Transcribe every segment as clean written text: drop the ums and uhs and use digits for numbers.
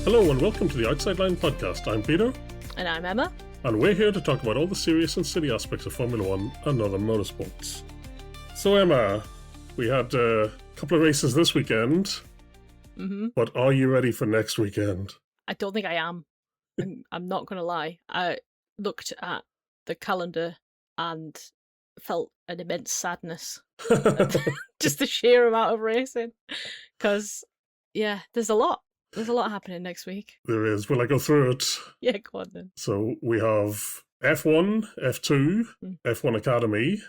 Hello and welcome to the Outside Line podcast. I'm Peter. And I'm Emma. And we're here to talk about all the serious and silly aspects of Formula 1 and other motorsports. So Emma, we had a couple of races this weekend, but are you ready for next weekend? I don't think I am. I'm not going to lie. I looked at the calendar and felt an immense sadness. Just the sheer amount of racing. Because, yeah, there's a lot. There's a lot happening next week. There is. Will I go through it? Yeah, go on then. So we have F1, F2, F1 Academy,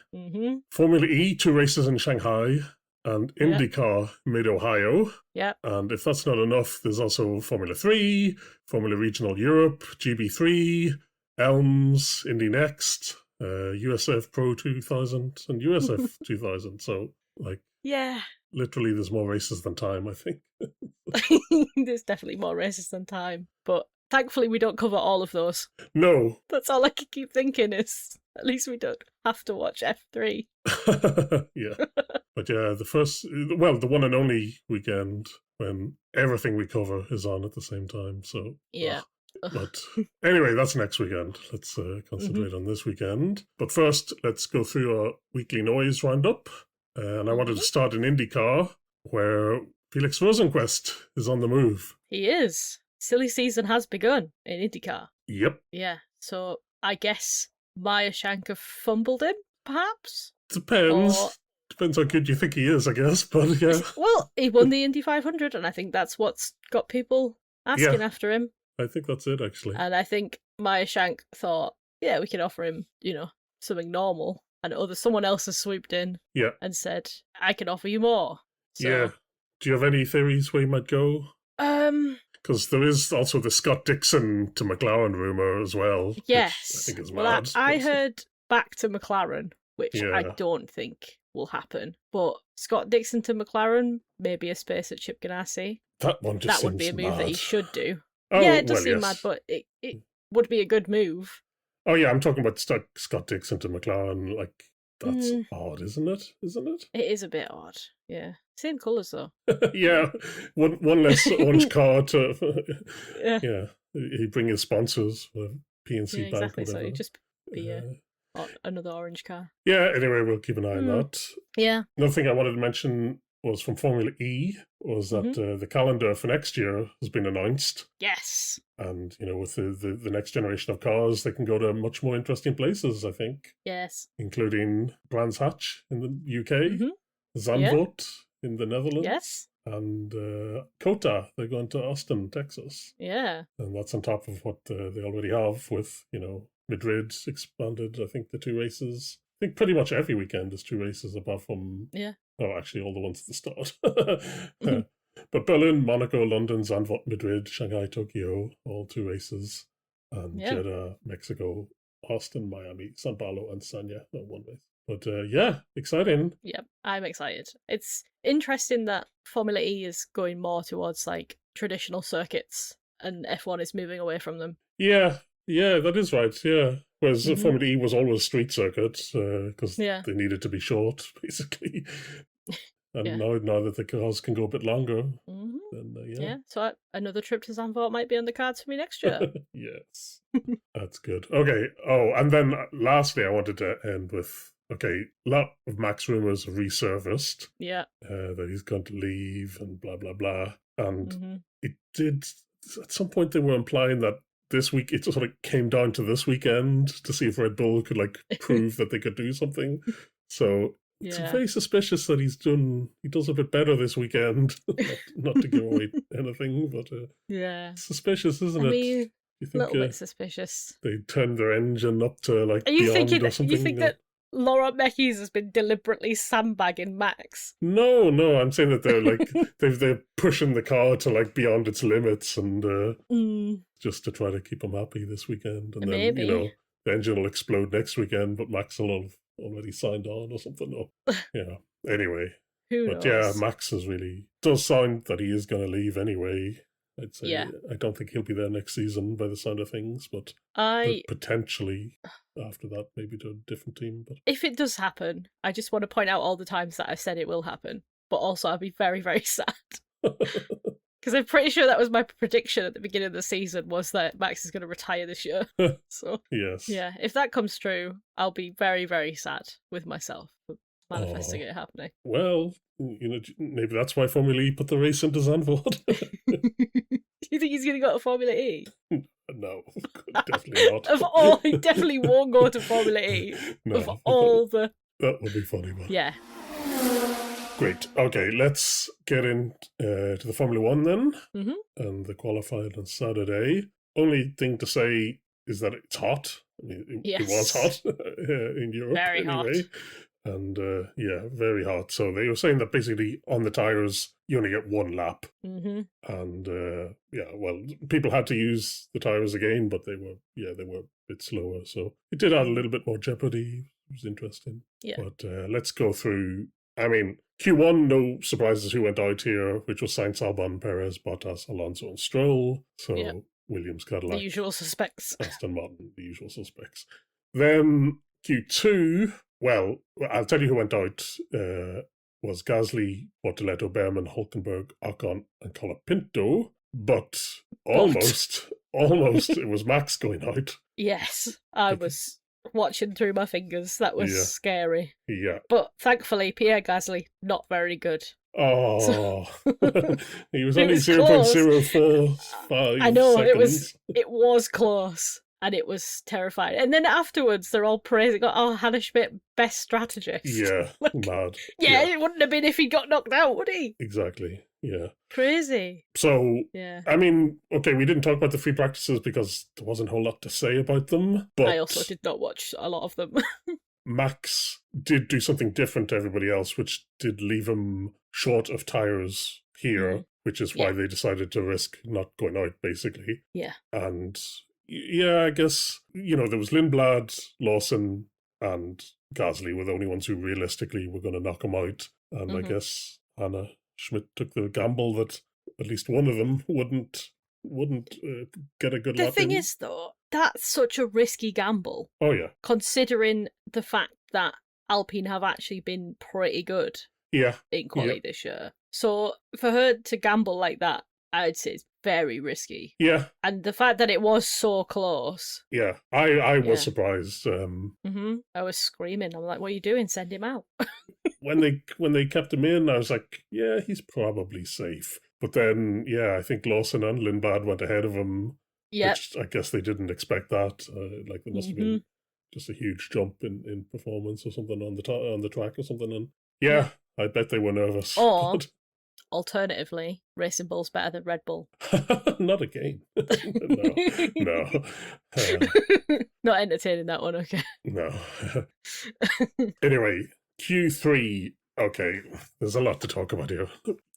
Formula E, 2 races in Shanghai, and IndyCar Mid-Ohio. Yeah. And if that's not enough, there's also Formula 3, Formula Regional Europe, GB3, Elms, Indy Next, USF Pro 2000, and USF 2000. So, yeah. Literally, there's more races than time, I think. There's definitely more races than time. But thankfully, we don't cover all of those. No. That's all I can keep thinking is, at least we don't have to watch F3. Yeah. But yeah, the one and only weekend when everything we cover is on at the same time. So, yeah. But anyway, that's next weekend. Let's concentrate on this weekend. But first, let's go through our weekly noise roundup. And I wanted to start in IndyCar, where Felix Rosenqvist is on the move. He is. Silly season has begun in IndyCar. Yep. Yeah, so I guess Maya Shankar fumbled him, perhaps? Depends. Depends how good you think he is, I guess, but yeah. Well, he won the Indy 500, and I think that's what's got people asking after him. I think that's it, actually. And I think Maya Shank thought, yeah, we can offer him, something normal. And someone else has swooped in and said, I can offer you more. So, yeah. Do you have any theories where he might go? Because there is also the Scott Dixon to McLaren rumour as well. Yes. Which I think is well, mad. I heard back to McLaren, which I don't think will happen. But Scott Dixon to McLaren, maybe a space at Chip Ganassi. That one just That would be a move mad. that he should do. Oh, yeah, it does seem yes. mad, but it would be a good move. Oh yeah, I'm talking about Scott Dixon to McLaren. That's odd, isn't it? It is a bit odd. Yeah, same colours though. Yeah, one less orange car to. Yeah, he'd bring his sponsors, PNC Bank, exactly. whatever. So it'd just be another orange car. Yeah. Anyway, we'll keep an eye on that. Yeah. Another thing I wanted to mention was from Formula E was that the calendar for next year has been announced. Yes. And, with the next generation of cars, they can go to much more interesting places, I think. Yes. Including Brands Hatch in the UK, Zandvoort in the Netherlands. Yes. And Kota, they're going to Austin, Texas. Yeah. And that's on top of what they already have with, Madrid expanded, I think, the 2 races. I think pretty much every weekend is 2 races apart from... Yeah. Oh, actually, all the ones at the start. But Berlin, Monaco, London, Zandvoort, Madrid, Shanghai, Tokyo, all 2 races. And Jeddah, Mexico, Austin, Miami, Sao Paulo, and Sanya, no 1 race. But exciting. Yep, I'm excited. It's interesting that Formula E is going more towards traditional circuits and F1 is moving away from them. Yeah, that is right, yeah. Whereas Formula E was always street circuits because they needed to be short, basically. And now that the cars can go a bit longer, then so another trip to Zandvoort might be on the cards for me next year. Yes, that's good. Okay, and then lastly, I wanted to end with, a lot of Max rumours have resurfaced. Yeah. That he's going to leave and blah, blah, blah. And it did, at some point they were implying that this week, it sort of came down to this weekend to see if Red Bull could prove that they could do something. So it's very suspicious that he does a bit better this weekend. not to give away anything, but suspicious, isn't it? You think, a little bit suspicious. They turned their engine up to Are you beyond or something. You think that Laurent Mekies has been deliberately sandbagging Max? No, I'm saying that they're they're pushing the car to beyond its limits and just to try to keep him happy this weekend, and then the engine will explode next weekend, but Max will have already signed on or something. Anyway, who knows? Max does sound that he is going to leave anyway. I'd say I don't think he'll be there next season by the sound of things, but potentially after that, maybe to a different team. But if it does happen, I just want to point out all the times that I've said it will happen, but also I'll be very, very sad. Because I'm pretty sure that was my prediction at the beginning of the season, was that Max is going to retire this year. So Yes. yeah, if that comes true, I'll be very, very sad with myself for manifesting it happening. Well, maybe that's why Formula E put the race into Zandvoort. Do you think he's going to go to Formula E? No, definitely not. Of all, he definitely won't go to Formula E. No. Of all the... That would be funny, but... Yeah. Great. Okay, let's get into the Formula One then. Mm-hmm. And the qualified on Saturday. Only thing to say is that it's hot. I mean, it was hot in Europe Very anyway. hot. And very hot. So they were saying that basically on the tyres, you only get one lap. Mm-hmm. And people had to use the tyres again, but they were a bit slower. So it did add a little bit more jeopardy. It was interesting. Yeah. But let's go through. I mean, Q1, no surprises who went out here, which was Sainz, Albon, Perez, Bottas, Alonso, and Stroll. So Williams, Cadillac. The usual suspects. Aston Martin, the usual suspects. Then Q2, well, I'll tell you who went out. Was Gasly, Bortoletto, Behrman, Hulkenberg, Ocon, and Colapinto. But almost, it was Max going out. Yes, I was watching through my fingers. That was scary. Yeah. But thankfully, Pierre Gasly, not very good. Oh, he was only 0.045 I know, seconds. it was close. And it was terrifying. And then afterwards, they're all praising, Hannah Schmidt, best strategist. Yeah, mad. Yeah, it wouldn't have been if he got knocked out, would he? Exactly, yeah. Crazy. So, I mean, okay, we didn't talk about the free practices because there wasn't a whole lot to say about them. But I also did not watch a lot of them. Max did do something different to everybody else, which did leave him short of tyres here, which is why they decided to risk not going out, basically. Yeah. And... yeah, I guess, there was Lindblad, Lawson, and Gasly were the only ones who realistically were going to knock him out. And I guess Hannah Schmidt took the gamble that at least one of them wouldn't get a good lap in. The thing is, though, that's such a risky gamble. Oh, yeah. Considering the fact that Alpine have actually been pretty good in quality this year. So for her to gamble like that, I'd say it's very risky. Yeah. And the fact that it was so close. Yeah. I was surprised. I was screaming. I'm like, what are you doing? Send him out. when they kept him in, I was like, yeah, he's probably safe. But then, I think Lawson and Lindblad went ahead of him. Yeah. Which I guess they didn't expect that. There must have been just a huge jump in performance or something on the track or something. And I bet they were nervous. Or... alternatively, Racing Bull's better than Red Bull. Not again. No. Not entertaining that one, okay. No. Anyway, Q3. Okay, there's a lot to talk about here.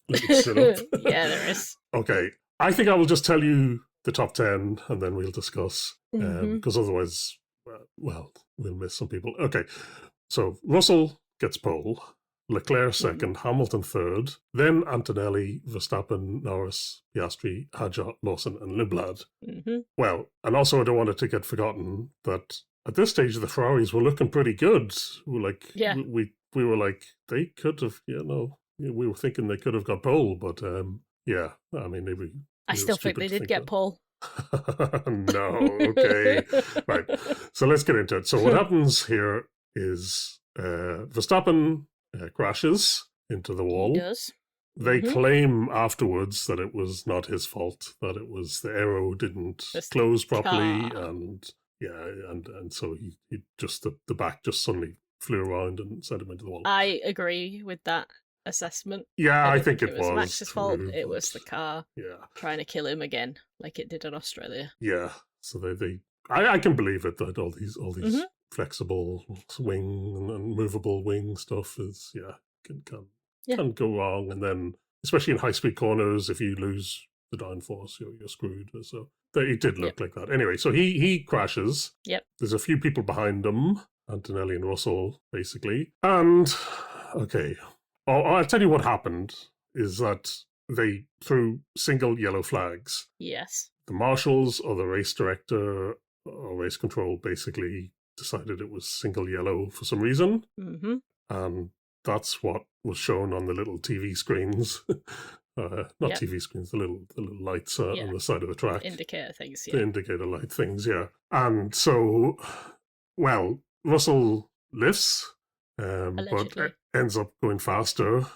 Let me sit up. Yeah, there is. Okay, I think I will just tell you the top 10 and then we'll discuss. Because otherwise, we'll miss some people. Okay, so Russell gets pole. Leclerc second, Hamilton third, then Antonelli, Verstappen, Norris, Piastri, Hadjar, Lawson, and Lindblad. Well, and also I don't want it to get forgotten that at this stage the Ferraris were looking pretty good. We were like, they could have, we were thinking they could have got pole, but I mean, maybe. I still think they did get pole. No, okay. Right, so let's get into it. So what happens here is Verstappen crashes into the wall. He does. They claim afterwards that it was not his fault, that it was the aero didn't close properly, and so he just the back just suddenly flew around and sent him into the wall. I agree with that assessment. Yeah, I think it was Max's fault. It was the car trying to kill him again, like it did in Australia. Yeah, so I can believe it that all these flexible wing and movable wing stuff is can go wrong, and then especially in high speed corners, if you lose the downforce, you're screwed. So it did look like that. Anyway, so he crashes. Yep. There's a few people behind him, Antonelli and Russell, basically. And okay, I'll tell you what happened is that they threw single yellow flags. Yes. The marshals or the race director or race control basically decided it was single yellow for some reason. And that's what was shown on the little TV screens not TV screens, the little lights on the side of the track. Indicator things, The indicator light things, yeah. And so, well, Russell lifts, but ends up going faster.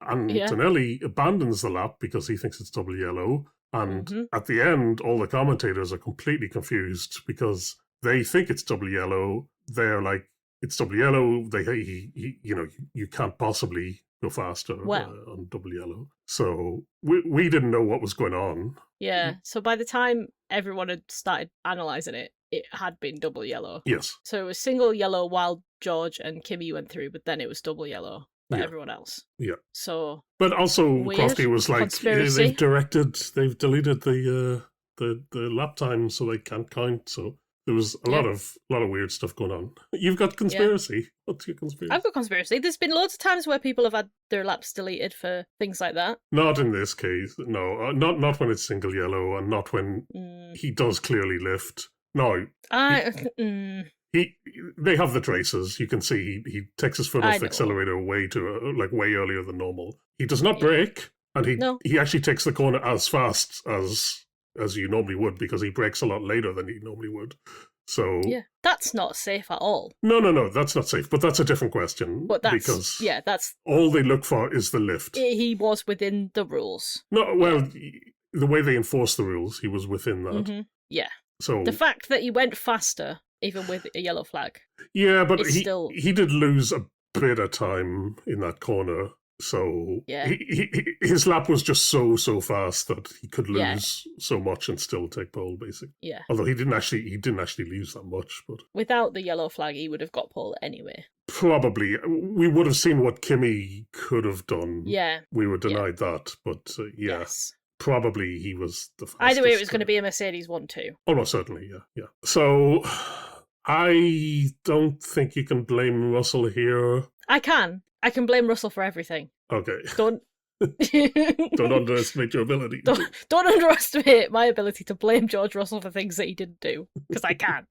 And Tonelli abandons the lap because he thinks it's double yellow. And at the end, all the commentators are completely confused because they think it's double yellow. They're like, it's double yellow. You can't possibly go faster on double yellow. So we didn't know what was going on. Yeah. So by the time everyone had started analysing it, it had been double yellow. Yes. So it was single yellow while George and Kimi went through, but then it was double yellow for everyone else. Yeah. So. But also, Crofty was like, they've deleted the lap time, so they can't count. So there was a lot of weird stuff going on. You've got conspiracy. Yeah. What's your conspiracy? I've got conspiracy. There's been loads of times where people have had their laps deleted for things like that. Not in this case. No, not when it's single yellow, and not when he does clearly lift. No. They have the traces. You can see he takes his foot off the accelerator way earlier than normal. He does not brake, and he actually takes the corner as fast as you normally would because he brakes a lot later than he normally would. So that's not safe at all. No, that's not safe. But that's a different question. But that's all they look for is the lift. He was within the rules. No, well, the way they enforce the rules, he was within that. Yeah. So the fact that he went faster, even with a yellow flag. Yeah, but he did lose a bit of time in that corner. So his lap was just so fast that he could lose so much and still take pole, basically. Yeah. Although he didn't actually lose that much, but without the yellow flag, he would have got pole anyway. Probably, we would have seen what Kimi could have done. Yeah, we were denied that, but yes. Probably he was the fastest. Either way, it was going to be a Mercedes 1-2. Almost certainly, yeah. So I don't think you can blame Russell here. I can blame Russell for everything. Okay. Don't underestimate your ability. Don't underestimate my ability to blame George Russell for things that he didn't do, because I can.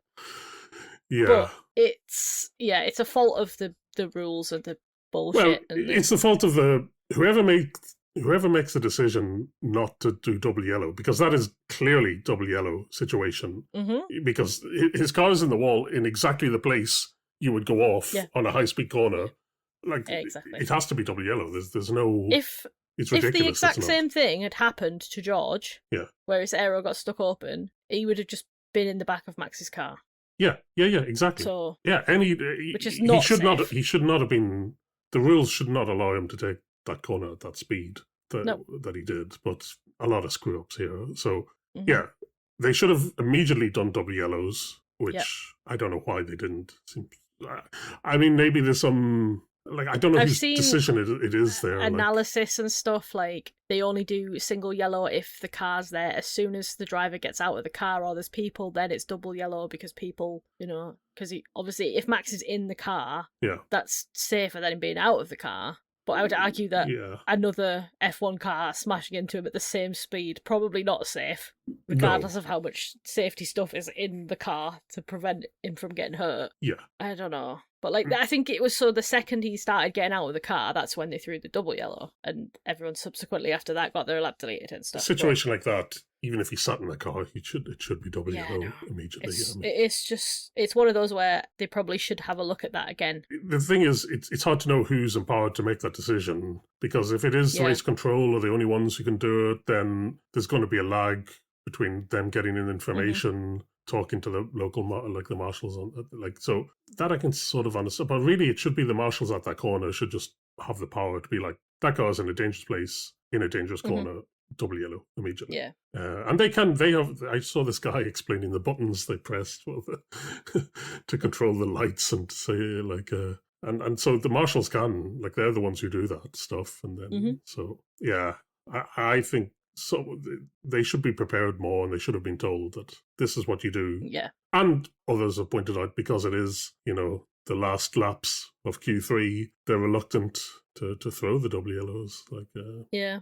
Yeah. But it's a fault of the rules and the bullshit. Well, it's the fault of whoever makes the decision not to do double yellow, because that is clearly double yellow situation. Because his car is in the wall in exactly the place you would go off on a high-speed corner. Like, exactly. It has to be double yellow. There's no... It's ridiculous. If the exact same thing had happened to George, where his aero got stuck open, he would have just been in the back of Max's car. Yeah, exactly. So, which is not safe. He should not have been... The rules should not allow him to take that corner at that speed that he did, but a lot of screw-ups here. So, they should have immediately done double yellows, which I don't know why they didn't. I mean, maybe there's some... Like, I don't know whose decision it is there. Analysis and stuff, like, they only do single yellow if the car's there. As soon as the driver gets out of the car or there's people, then it's double yellow because people, because obviously if Max is in the car, that's safer than him being out of the car. But I would argue that another F1 car smashing into him at the same speed, probably not safe, regardless of how much safety stuff is in the car to prevent him from getting hurt. Yeah. I don't know. But I think it was the second he started getting out of the car, that's when they threw the double yellow, and everyone subsequently after that got their lap deleted and stuff. A situation like that, even if he sat in the car, it should be double yellow immediately. It's one of those where they probably should have a look at that again. The thing is, it's hard to know who's empowered to make that decision, because if it is race control or the only ones who can do it, then there's going to be a lag between them getting in information. Talking to the local, the marshals, so that I can sort of understand. But really, it should be the marshals at that corner should just have the power to be like, that car's in a dangerous place, in a dangerous corner, double yellow immediately. Yeah. And they have, I saw this guy explaining the buttons they pressed to control the lights and say, and so the marshals can, they're the ones who do that stuff. And then, so, yeah, I think, so they should be prepared more, and they should have been told that this is what you do. Yeah. And others have pointed out, because it is, the last laps of Q3, they're reluctant to throw the double yellows. Yeah,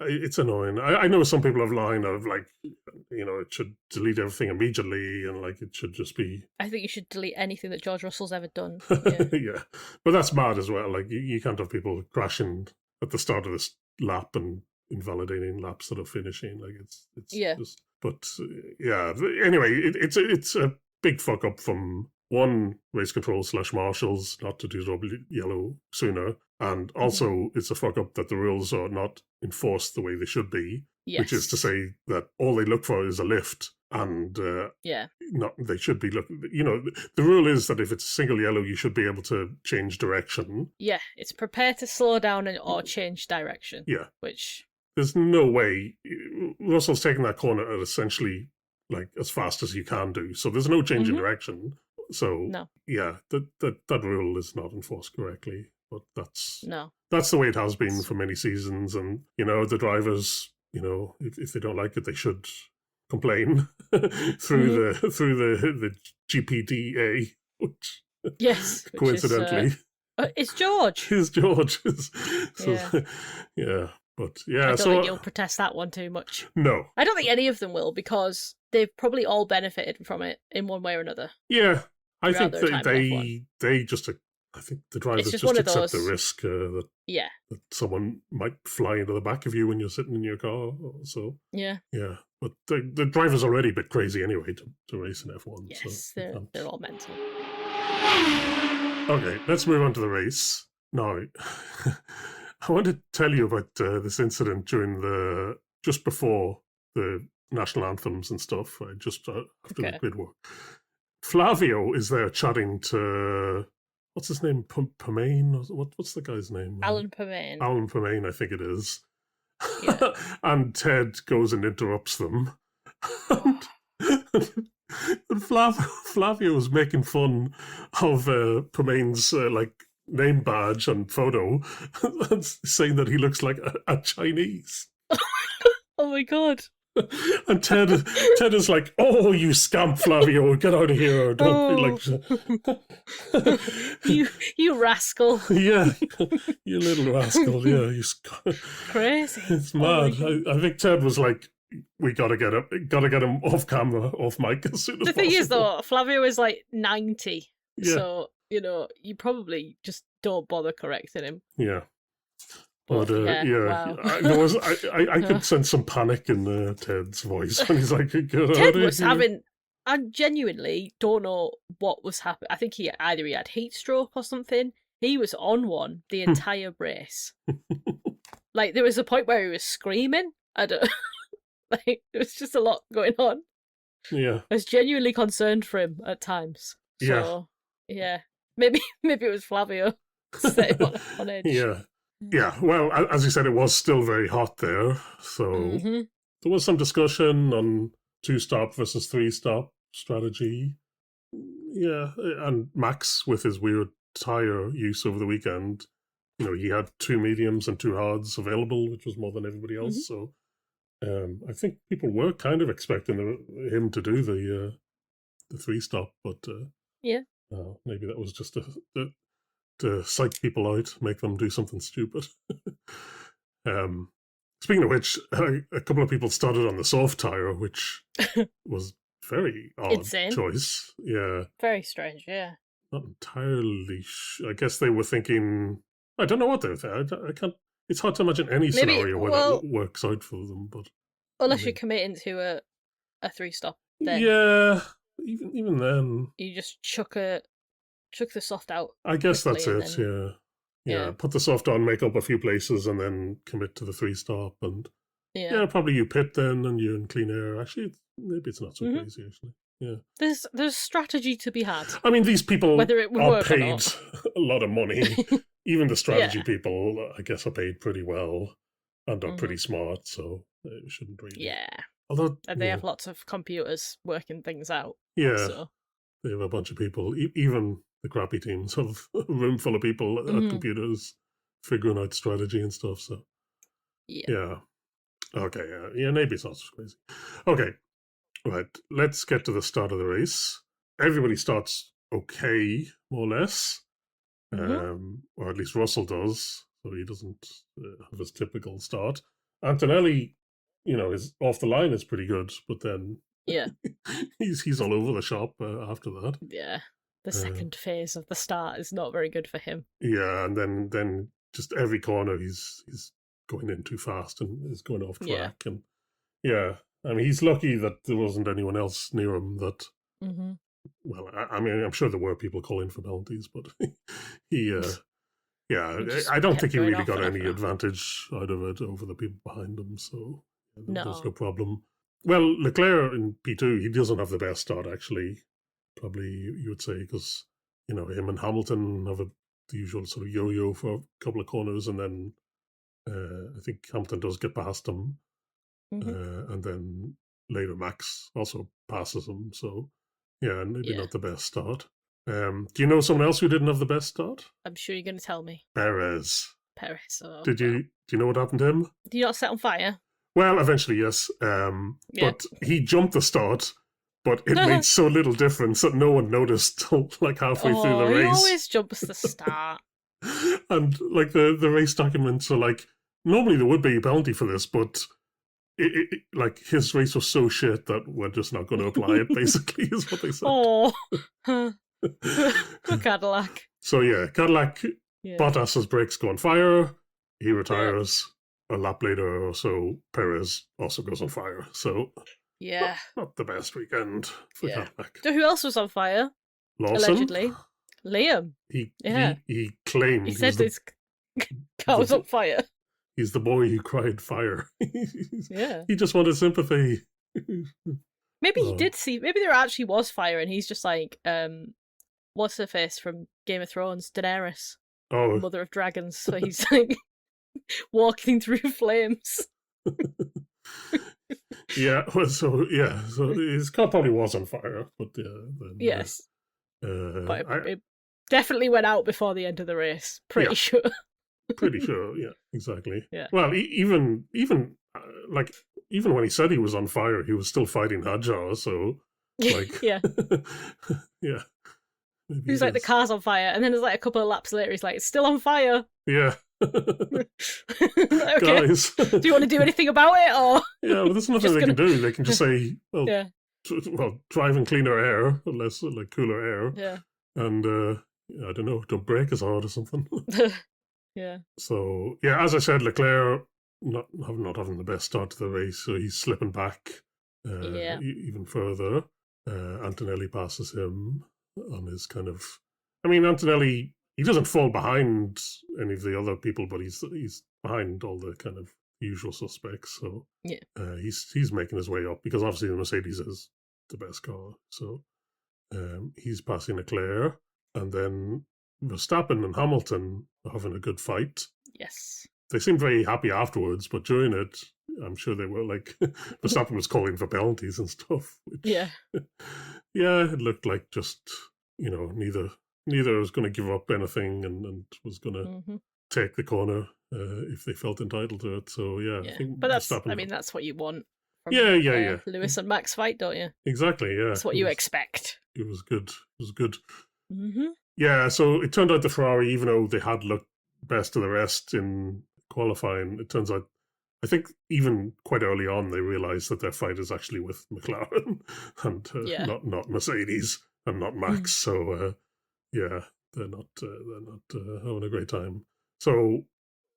it's annoying. I know some people have line of it should delete everything immediately, and it should just be... I think you should delete anything that George Russell's ever done. Yeah. But that's mad as well. You can't have people crashing at the start of this lap and invalidating laps that are finishing. Like it's Yeah. just, but yeah. Anyway, it's a big fuck up from one race control / marshals not to do double yellow sooner, and also it's a fuck up that the rules are not enforced the way they should be. Yes. Which is to say that all they look for is a lift, and not they should be looking. You know, the rule is that if it's a single yellow, you should be able to change direction. Yeah, it's prepare to slow down or change direction. Yeah, which there's no way Russell's taking that corner at essentially like as fast as you can do. So there's no change in direction. So no. Yeah, that rule is not enforced correctly. But that's the way it has been for many seasons, and you know the drivers. You know, if they don't like it, they should complain through the GPDA, which coincidentally, it's George. It's George. Yeah. But yeah, I don't think you'll protest that one too much. No, I don't think any of them will, because they've probably all benefited from it in one way or another. Yeah, I think they just. I think the drivers just accept the risk that someone might fly into the back of you when you're sitting in your car. So yeah. But the driver's already a bit crazy anyway to race in F1. Yes, so they're all mental. Okay, let's move on to the race now. I want to tell you about this incident during just before the national anthems and stuff. Just after the grid work, Flavio is there chatting to. What's his name? Permain? What's the guy's name? Alan Permain. Alan Permain, I think it is. Yeah. And Ted goes and interrupts them. And Flavio was making fun of Permain's name badge and photo, and saying that he looks like a Chinese. Oh my god. And Ted is like, "Oh, you scamp, Flavio, get out of here! Don't be like you rascal! Yeah, you little rascal! Yeah, you crazy. It's mad. I think Ted was like, "We gotta get him off camera, off mic as soon as possible." The thing is, though, Flavio is like 90, so you know you probably just don't bother correcting him. Yeah. But wow. I could sense some panic in Ted's voice when he's like, Ted was having. I genuinely don't know what was happening. I think he had heat stroke or something. He was on one the entire race. Like there was a point where he was screaming. I don't. Like there was just a lot going on. Yeah, I was genuinely concerned for him at times. So yeah, maybe it was Flavio set him on edge. Yeah. Yeah, well, as you said, it was still very hot there, so there was some discussion on 2-stop versus 3-stop strategy. Yeah, and Max, with his weird tyre use over the weekend, you know, he had 2 mediums and 2 hards available, which was more than everybody else, so I think people were kind of expecting him to do the 3-stop, but maybe that was just to psych people out, make them do something stupid. Speaking of which, a couple of people started on the soft tyre, which was very odd choice. Yeah. Very strange, yeah. Not entirely I guess they were thinking... I don't know what they were thinking. I can't... It's hard to imagine any scenario where that works out for them, but... Unless you're committing to a 3-stop, then... Yeah, even then... You just chuck the soft out. I guess that's it, then, yeah. Put the soft on, make up a few places, and then commit to the 3-stop. And probably you pit then, and you're in clean air. Actually, maybe it's not so crazy, actually. Yeah. There's strategy to be had. I mean, these people whether it are paid a lot of money. Even the strategy people, I guess, are paid pretty well and are pretty smart, so it shouldn't really. Yeah. Although, and they have lots of computers working things out. Yeah. So. They have a bunch of people, even the crappy teams have a room full of people at computers figuring out strategy and stuff. So, yeah. Okay, yeah, maybe it's not so crazy. Okay, right, let's get to the start of the race. Everybody starts okay, more or less. Or at least Russell does, so he doesn't have his typical start. Antonelli, you know, is off the line is pretty good, but then he's all over the shop after that. Yeah, the second phase of the start is not very good for him. Yeah, and then just every corner he's going in too fast and is going off Yeah. track. And yeah, I mean, he's lucky that there wasn't anyone else near him that. Mm-hmm. Well, I mean, I'm sure there were people calling for penalties, but he, yeah, just I don't kept think he going really off got and off any and off. advantage out of it over the people behind him. So there's No. no problem. Well, Leclerc in P2, he doesn't have the best start, actually. Probably you would say, because him and Hamilton have the usual sort of yo-yo for a couple of corners, and then I think Hamilton does get past him, and then later Max also passes him. So yeah, maybe not the best start. Do you know someone else who didn't have the best start? I'm sure you're going to tell me. Perez. Oh, Do you know what happened to him? Did he not set on fire? Well, eventually, yes. But he jumped the start, but it made so little difference that no one noticed till like halfway through the race. He always jumps the start. And like the race documents are like, normally there would be a penalty for this, but like his race was so shit that we're just not going to apply it, basically, is what they said. Oh, Cadillac. So yeah, Cadillac, Bottas's brakes go on fire. He retires. A lap later or so, Perez also goes on fire. So not the best weekend for Cadillac. So who else was on fire? Lawson? Allegedly. Liam. He claimed he said his car was on fire. He's the boy who cried fire. Yeah. He just wanted sympathy. Maybe he did see. Maybe there actually was fire, and he's just like, what's her face from Game of Thrones, Daenerys, Mother of Dragons. So he's like walking through flames. So his car probably was on fire, but yes, but it definitely went out before the end of the race. Pretty sure. Pretty sure, yeah, exactly. Yeah. Well, even when he said he was on fire, he was still fighting Hadjar. So, like, yeah. Maybe he's like, the car's on fire, and then there's like a couple of laps later, he's like, it's still on fire. Yeah. Okay. Guys, do you want to do anything about it, or? Yeah, well, there's nothing they can do. They can just say, well, drive in cleaner air, or less like cooler air. Yeah. And I don't know, don't brake as hard or something. Yeah. So yeah, as I said, Leclerc not having the best start to the race, so he's slipping back even further. Antonelli passes him on his kind of. I mean, Antonelli, he doesn't fall behind any of the other people, but he's behind all the kind of usual suspects. So he's making his way up because obviously the Mercedes is the best car. So he's passing Leclerc, and then Verstappen and Hamilton are having a good fight. Yes. They seemed very happy afterwards, but during it, I'm sure they were like, Verstappen was calling for penalties and stuff. Which, it looked like just, neither was going to give up anything and was going to take the corner if they felt entitled to it. So, I think but Verstappen, that's what you want from Lewis and Max fight, don't you? Exactly, yeah. That's what you expect. It was good. It was good. Mm-hmm. Yeah, so it turned out the Ferrari, even though they had looked best of the rest in qualifying, it turns out, I think even quite early on, they realised that their fight is actually with McLaren and not Mercedes and not Max. So they're not having a great time. So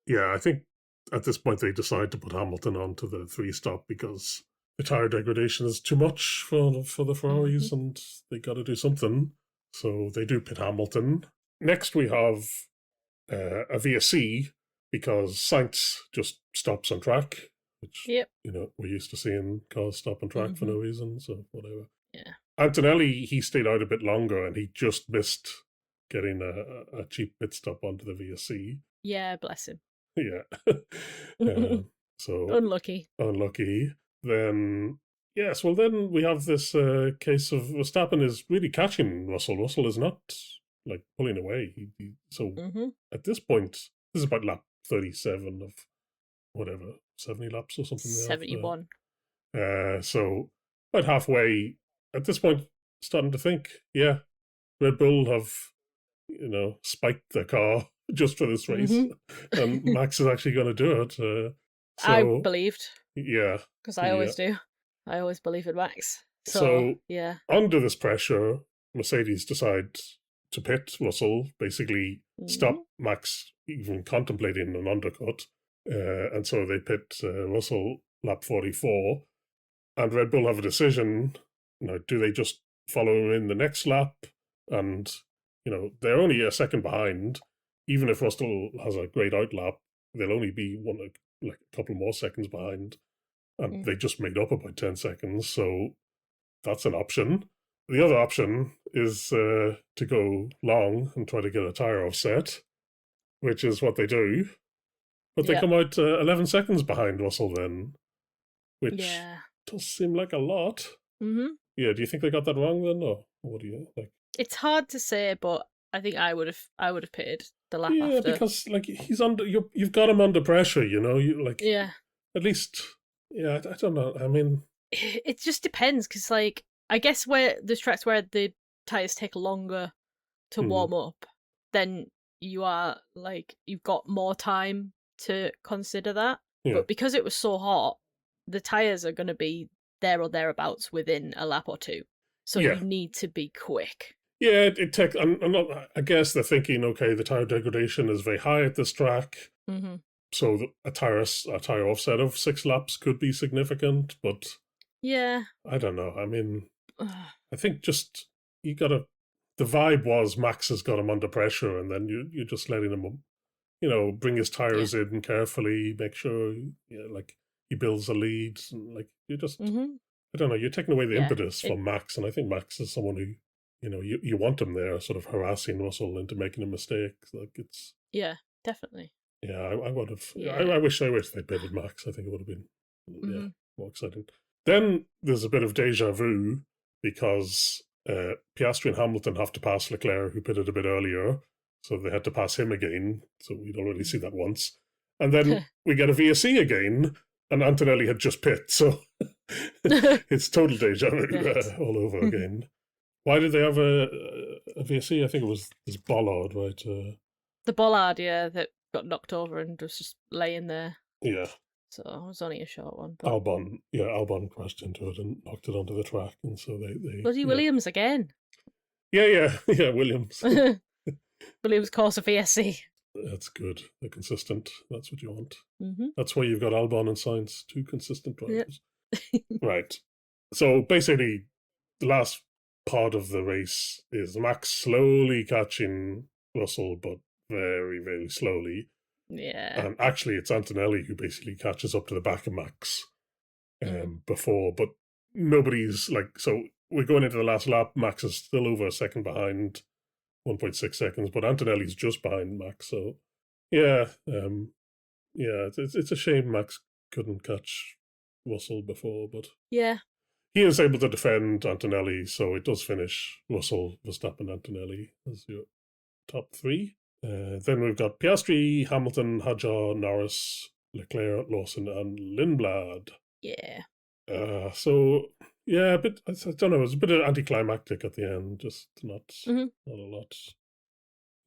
I think at this point they decide to put Hamilton onto the 3-stop because the tyre degradation is too much for the Ferraris, and they got to do something. So they do pit Hamilton. Next we have a VSC because Sainz just stops on track, which we're used to seeing cars stop on track for no reason, so whatever. Yeah. Antonelli, he stayed out a bit longer and he just missed getting a cheap pit stop onto the VSC. Yeah, bless him. Yeah. So unlucky. Then then we have this case of Verstappen is really catching Russell. Russell is not like pulling away. At this point, this is about lap 37 of whatever, 70 laps or something. 71. So about halfway, at this point, starting to think, Red Bull have, spiked their car just for this race. And Max is actually going to do it. I believed. Yeah. Because I always do. I always believe in Max. So under this pressure, Mercedes decide to pit Russell, basically stop Max even contemplating an undercut. and so they pit Russell lap 44, and Red Bull have a decision. Do they just follow him in the next lap? And they're only a second behind. Even if Russell has a great outlap, they'll only be like a couple more seconds behind, and they just made up about 10 seconds. So that's an option. The other option is to go long and try to get a tyre offset, which is what they do. But they come out 11 seconds behind Russell then, which does seem like a lot. Mm-hmm. Yeah, do you think they got that wrong then, or what do you like? It's hard to say, but I think I would have pitted the lap after. Yeah, because like he's under, you've got him under pressure. You like. Yeah. At least, yeah, I don't know. I mean, it just depends because, like, I guess where there's tracks where the tires take longer to warm up, then you are like you've got more time to consider that. Yeah. But because it was so hot, the tires are going to be there or thereabouts within a lap or two, so you need to be quick. Yeah, it takes. I guess they're thinking, okay, the tire degradation is very high at this track, so a tire offset of 6 laps could be significant. But yeah, I don't know. I mean, I think just you gotta. The vibe was Max has got him under pressure, and then you're just letting him, bring his tires in carefully, make sure, like he builds a lead, and like you just. I don't know. You're taking away the impetus from Max, and I think Max is someone who. You want him there, sort of harassing Russell into making a mistake. Like it's. Yeah, definitely. Yeah, I would have. Yeah. I wish they pitted Max. I think it would have been more exciting. Then there's a bit of deja vu because Piastri and Hamilton have to pass Leclerc, who pitted a bit earlier, so they had to pass him again. So we'd already see that once, and then we get a VSC again, and Antonelli had just pit, so it's total deja vu all over again. Why did they have a VSC? I think it was this Bollard, right? The Bollard, that got knocked over and was just laying there. Yeah. So it was only a short one. But... Albon crashed into it and knocked it onto the track, and so they Bloody Williams again. Yeah, Williams. Williams course a VSC. That's good. They're consistent. That's what you want. Mm-hmm. That's why you've got Albon and Sainz, 2 consistent drivers. Yep. Right. So basically, the last part of the race is Max slowly catching Russell, but very, very slowly. Yeah. And actually, it's Antonelli who basically catches up to the back of Max before, but nobody's like, so we're going into the last lap. Max is still over a second behind, 1.6 seconds, but Antonelli's just behind Max. So, it's a shame Max couldn't catch Russell before, but yeah. He is able to defend Antonelli, so it does finish Russell, Verstappen, Antonelli as your top 3. Then we've got Piastri, Hamilton, Hadjar, Norris, Leclerc, Lawson, and Lindblad. Yeah. So, yeah, a bit, I don't know, it was a bit anticlimactic at the end, just not a lot.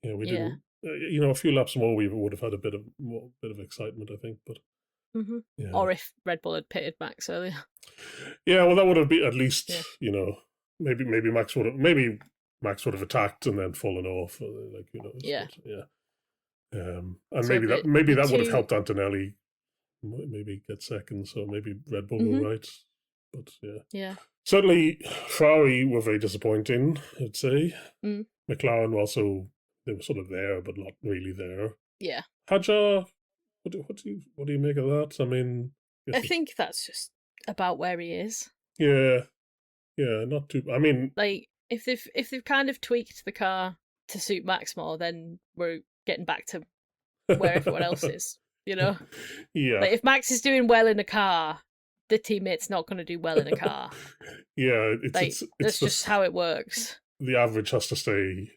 Yeah, we didn't, a few laps more, we would have had a bit of excitement, I think, but. Yeah. Or if Red Bull had pitted Max earlier. Yeah, well, that would have been at least, maybe Max would have attacked and then fallen off, like who knows? Yeah, but, and so maybe that would have helped Antonelli maybe get second. So maybe Red Bull were right, but yeah. Certainly, Ferrari were very disappointing. I'd say McLaren also they were sort of there, but not really there. Yeah, Hadjar. What do you make of that? I mean, I think that's just about where he is. Yeah, not too. I mean, like if they've kind of tweaked the car to suit Max more, then we're getting back to where everyone else is. Yeah. Like if Max is doing well in a car, the teammate's not going to do well in a car. Yeah, that's just how it works. The average has to stay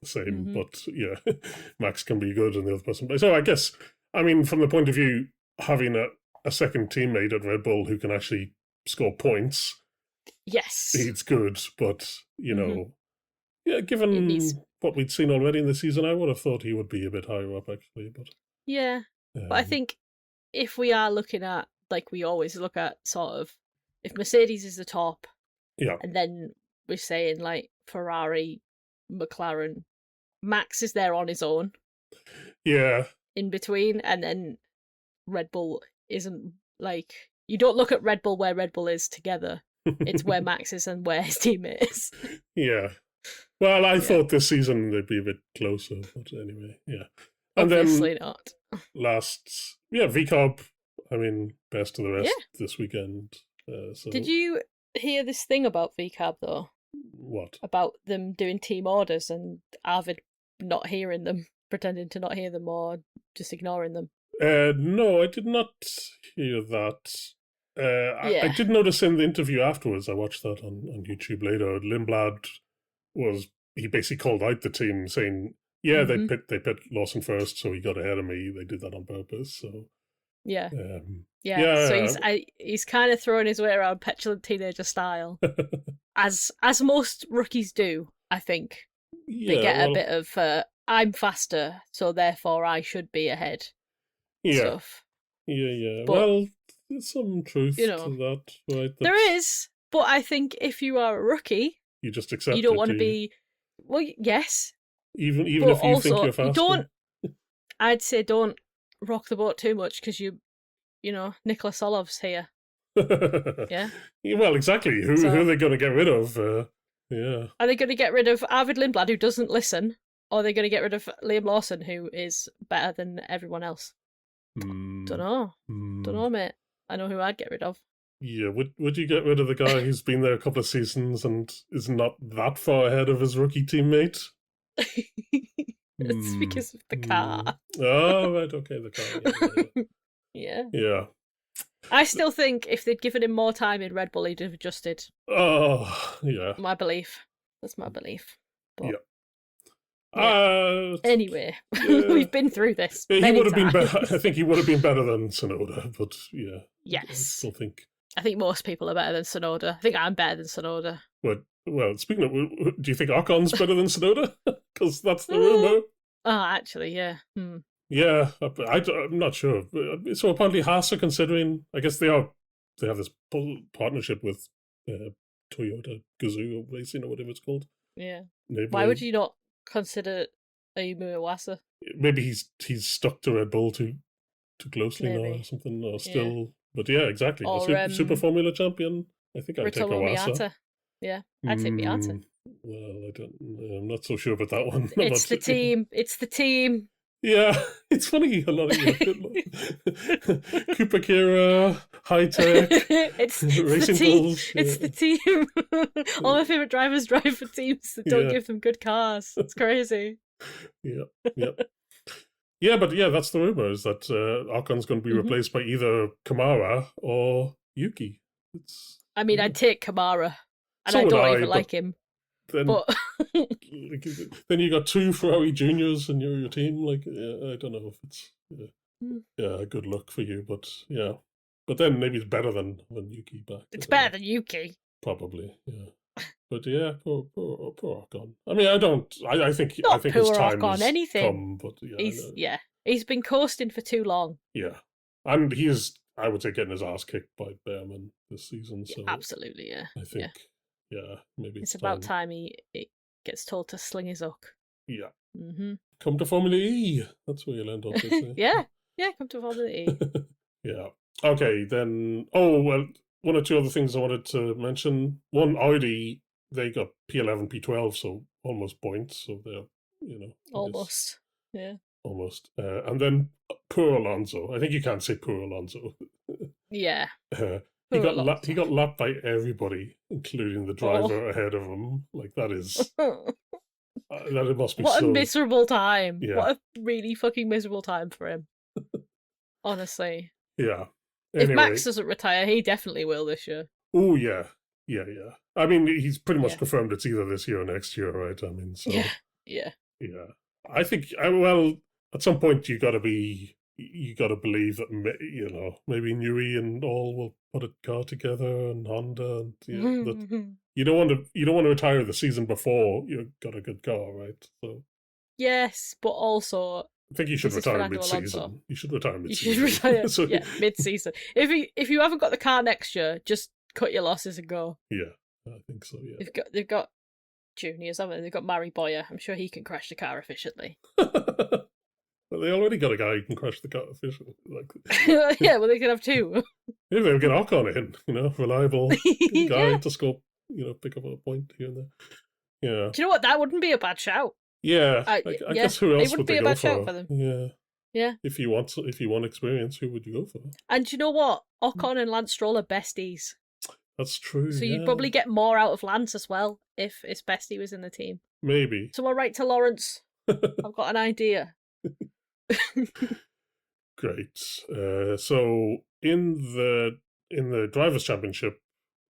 the same, but Max can be good and the other person. So I guess. I mean, from the point of view, having a second teammate at Red Bull who can actually score points, yes, it's good. But, given what we'd seen already in the season, I would have thought he would be a bit higher up, actually. But but I think if we are looking at, like we always look at, sort of, if Mercedes is the top, and then we're saying, like, Ferrari, McLaren, Max is there on his own. Yeah. In between, and then Red Bull isn't like, you don't look at Red Bull where Red Bull is together. It's where Max is and where his teammate is. Yeah. Well, I thought this season they'd be a bit closer, but anyway, yeah. And Obviously then not. VCOP, I mean, best of the rest this weekend. So Did you hear this thing about VCAB, though? What? About them doing team orders and Arvid not hearing them, pretending to not hear them, or just ignoring them. No, I did not hear that. I did notice in the interview afterwards, I watched that on YouTube later, Lindblad he basically called out the team saying, they pit Lawson first, so he got ahead of me. They did that on purpose. So so he's kind of throwing his way around petulant teenager style, as most rookies do. I think they get a bit of I'm faster, so therefore I should be ahead. Stuff. Yeah. But, well, there's some truth to that, right? There is, but I think if you are a rookie, you just accept you don't want to be. Well, yes. Even if you think you're faster. I'd say don't rock the boat too much because Nicola Solov's here. Yeah. Well, exactly. Who are they going to get rid of? Are they going to get rid of Arvid Lindblad, who doesn't listen, or are they going to get rid of Liam Lawson, who is better than everyone else? Don't know. Don't know, mate. I know who I'd get rid of. Yeah, would you get rid of the guy who's been there a couple of seasons and is not that far ahead of his rookie teammate? It's because of the car. Oh, right, okay, the car. Yeah. I still think if they'd given him more time in Red Bull, he'd have adjusted. Oh, yeah. My belief. That's my belief. But, yeah. Anyway, we've been through this. He would have been better. I think he would have been better than Tsunoda, but yeah. Yes. I still think. I think most people are better than Tsunoda. I think I'm better than Tsunoda. Well, speaking of, do you think Ocon's better than Tsunoda? Because that's the rumour. Oh, actually, yeah. Yeah, I'm not sure. So apparently Haas are considering, I guess they have this partnership with Toyota Gazoo Racing or whatever it's called. Yeah. Why would you not consider Ayumu Iwasa? Maybe he's stuck to Red Bull too closely now or something, or still. But yeah, exactly. Or, Super Formula champion. I think I'd take Iwasa. Miata. Yeah, I'd take Miata. Well, I'm not so sure about that one. It's the team. It's the team. Yeah, it's funny. A lot of Cooper Kira, high tech, it's racing the team. bulls. It's the team. All my favorite drivers drive for teams that don't give them good cars. It's crazy. Yeah. Yeah, but that's the rumor, is that Ocon's going to be replaced by either Kamara or Yuki. I'd take Kamara, and I don't even like him. Then you got two Ferrari juniors in your team. Like, I don't know if it's good luck for you, but yeah. But then maybe it's better than Yuki back. It's better than Yuki. Probably, yeah. But yeah, poor Ocon. I mean, I think his time has come, but he's been coasting for too long. Yeah, and he is, I would say, getting his ass kicked by Behrman this season. So absolutely, yeah. I think, maybe it's about time he gets told to sling his hook. Yeah. Come to Formula E. That's where you'll end up. Yeah, come to Formula E. Yeah. Okay, then. Oh well. One or two other things I wanted to mention. One, Audi, they got P11, P12, so almost points. So they're, almost. Yeah. Almost. And then poor Alonso. I think you can't say poor Alonso. Yeah. He got lapped by everybody, including the driver ahead of him. Like, that is... that it must be a miserable time. Yeah. What a really fucking miserable time for him. Honestly. Yeah. Anyway. If Max doesn't retire, he definitely will this year. Oh, yeah. Yeah. I mean, he's pretty much confirmed it's either this year or next year, right? I mean, so... Yeah. I think, at some point you got to believe that, maybe Newey and all will put a car together, and Honda, and that you don't want to retire the season before you've got a good car, right? So... Yes, but also... I think you should retire mid-season. You should retire mid-season. You should retire, mid-season. If you haven't got the car next year, just cut your losses and go. Yeah, I think so, yeah. They've got juniors, haven't they? They've got Mari Boyer. I'm sure he can crash the car efficiently. Well, they already got a guy who can crash the car officially. Yeah, well, they could have two. Maybe they'll get Ocon in, reliable guy Yeah. to score, pick up a point here and there. Yeah. Do you know what? That wouldn't be a bad shout. Yeah. I guess who else it would wouldn't be they a go bad for? shout for them. Yeah. Yeah. If you want experience, who would you go for? And do you know what? Ocon and Lance Stroll are besties. That's true. So you'd probably get more out of Lance as well if his bestie was in the team. Maybe. So I'll write to Lawrence. I've got an idea. Great. So in the Drivers' Championship,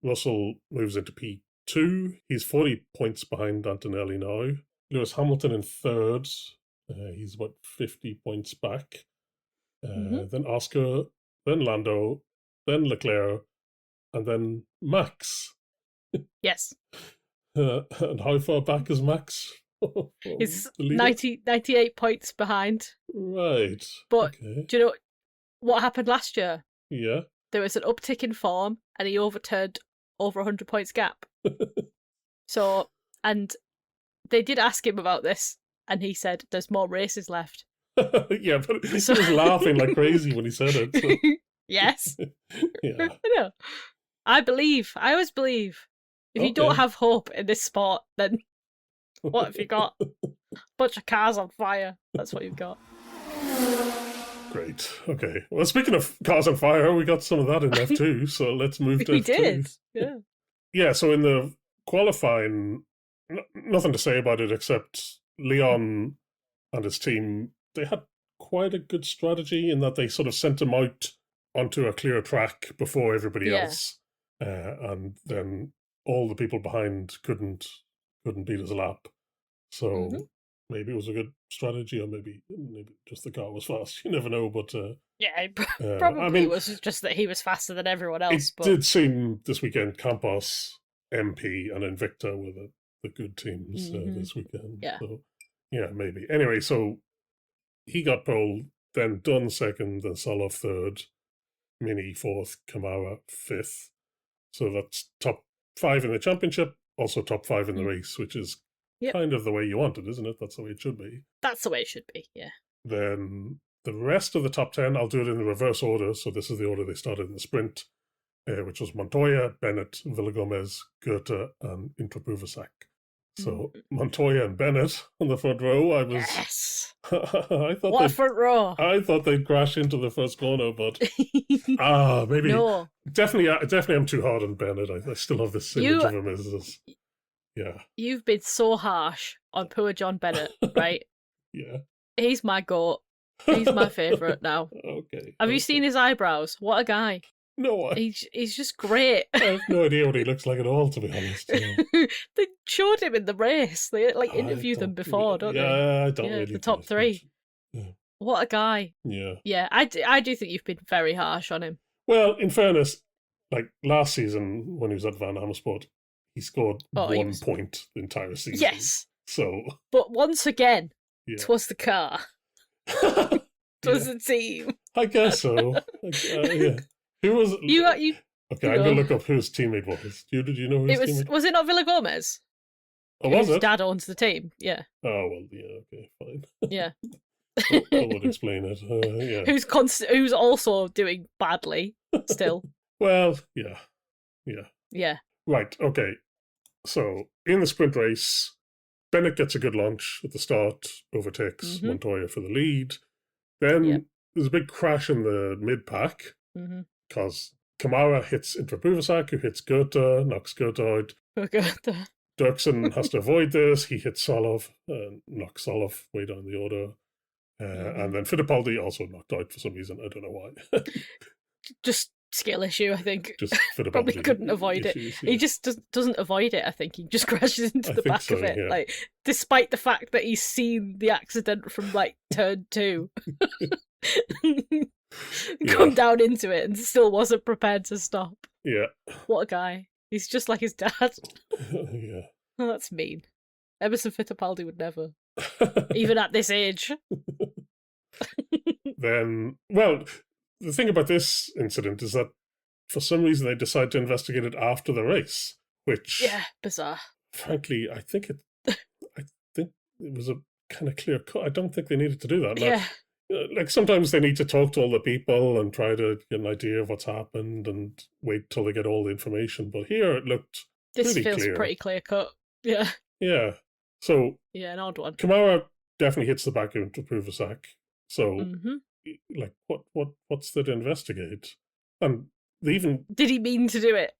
Russell moves into P2. He's 40 points behind Antonelli now. Lewis Hamilton in third. He's about 50 points back. Then Oscar, then Lando, then Leclerc, and then Max. Yes. And how far back is Max? He's 98 points behind. Right. But do you know what happened last year? Yeah. There was an uptick in form and he overturned over 100 points gap. So, and they did ask him about this and he said there's more races left. Yeah, but he was laughing like crazy when he said it. So. Yes. Yeah. I know. I always believe. If you don't have hope in this sport, then what have you got? Bunch of cars on fire. That's what you've got. Great. Okay. Well, speaking of cars on fire, we got some of that in F2, so let's move to F2. We did. Yeah. Yeah, so in the qualifying, nothing to say about it except Leon and his team, they had quite a good strategy in that they sort of sent him out onto a clear track before everybody else. And then all the people behind couldn't beat his lap. So maybe it was a good strategy, or maybe just the car was fast. You never know, but probably it was just that he was faster than everyone else. It did seem this weekend Campos, MP, and Invicta were the good teams this weekend. Yeah. So, yeah, maybe. Anyway, so he got pole, then Dunn second, then Soloff third, Mini fourth, Kamara fifth. So that's top 5 in the championship, also top 5 in the race, which is kind of the way you want it, isn't it? That's the way it should be. That's the way it should be, yeah. Then the rest of the top 10, I'll do it in the reverse order. So this is the order they started in the sprint, which was Montoya, Bennett, Villagomez, Goethe, and Intrapuvasak. So Montoya and Bennett on the front row. I was. Yes. What a front row! I thought they'd crash into the first corner, but maybe no. Definitely, I'm too hard on Bennett. I still have this image of him as You've been so harsh on poor John Bennett, right? Yeah. He's my goat. He's my favourite now. Okay. Have you seen his eyebrows? What a guy! No, he's just great. I have no idea what he looks like at all, to be honest. They showed him in the race. They interviewed them before, don't they? Yeah, I don't really. The top 3. Yeah. What a guy. Yeah. Yeah, I do think you've been very harsh on him. Well, in fairness, like last season when he was at Van Amersfoort, he scored 1 point the entire season. Yes. So. But once again, 'twas the car. 'Twas the team. I guess so. Yeah. Who was you? Okay, I'm going to look up who his teammate was. Did you know who his teammate was? Was it not Villagomez? Oh, was his it? dad owns the team, yeah. Oh, well, yeah, okay, fine. Yeah. That would explain it, yeah. Who's also doing badly, still. Well, yeah. Yeah. Right, okay. So, in the sprint race, Bennett gets a good launch at the start, overtakes Montoya for the lead. Then there's a big crash in the mid-pack, because Kamara hits Intrapuvasak, who hits Goethe, knocks Goethe out. Dirksen has to avoid this. He hits Solov, knocks Solov way down the order. And then Fittipaldi also knocked out for some reason. I don't know why. Just skill issue, I think. Just Fittipaldi probably couldn't avoid issues, it. He just doesn't avoid it, I think. He just crashes into the back of it. Yeah. Like, despite the fact that he's seen the accident from like turn 2. Come down into it and still wasn't prepared to stop. Yeah. What a guy. He's just like his dad. Yeah. Oh, that's mean. Emerson Fittipaldi would never. Even at this age. Then, well, the thing about this incident is that for some reason they decide to investigate it after the race, which... Yeah, bizarre. Frankly, I think it was a kind of clear cut. I don't think they needed to do that. Yeah. like sometimes they need to talk to all the people and try to get an idea of what's happened and wait till they get all the information. But here it looked This pretty feels clear. pretty clear cut. Yeah. Yeah. So Yeah, an odd one. Kamara definitely hits the back of him to prove a sack. So, Mm-hmm. like, what's there to investigate? And they even Did he mean to do it?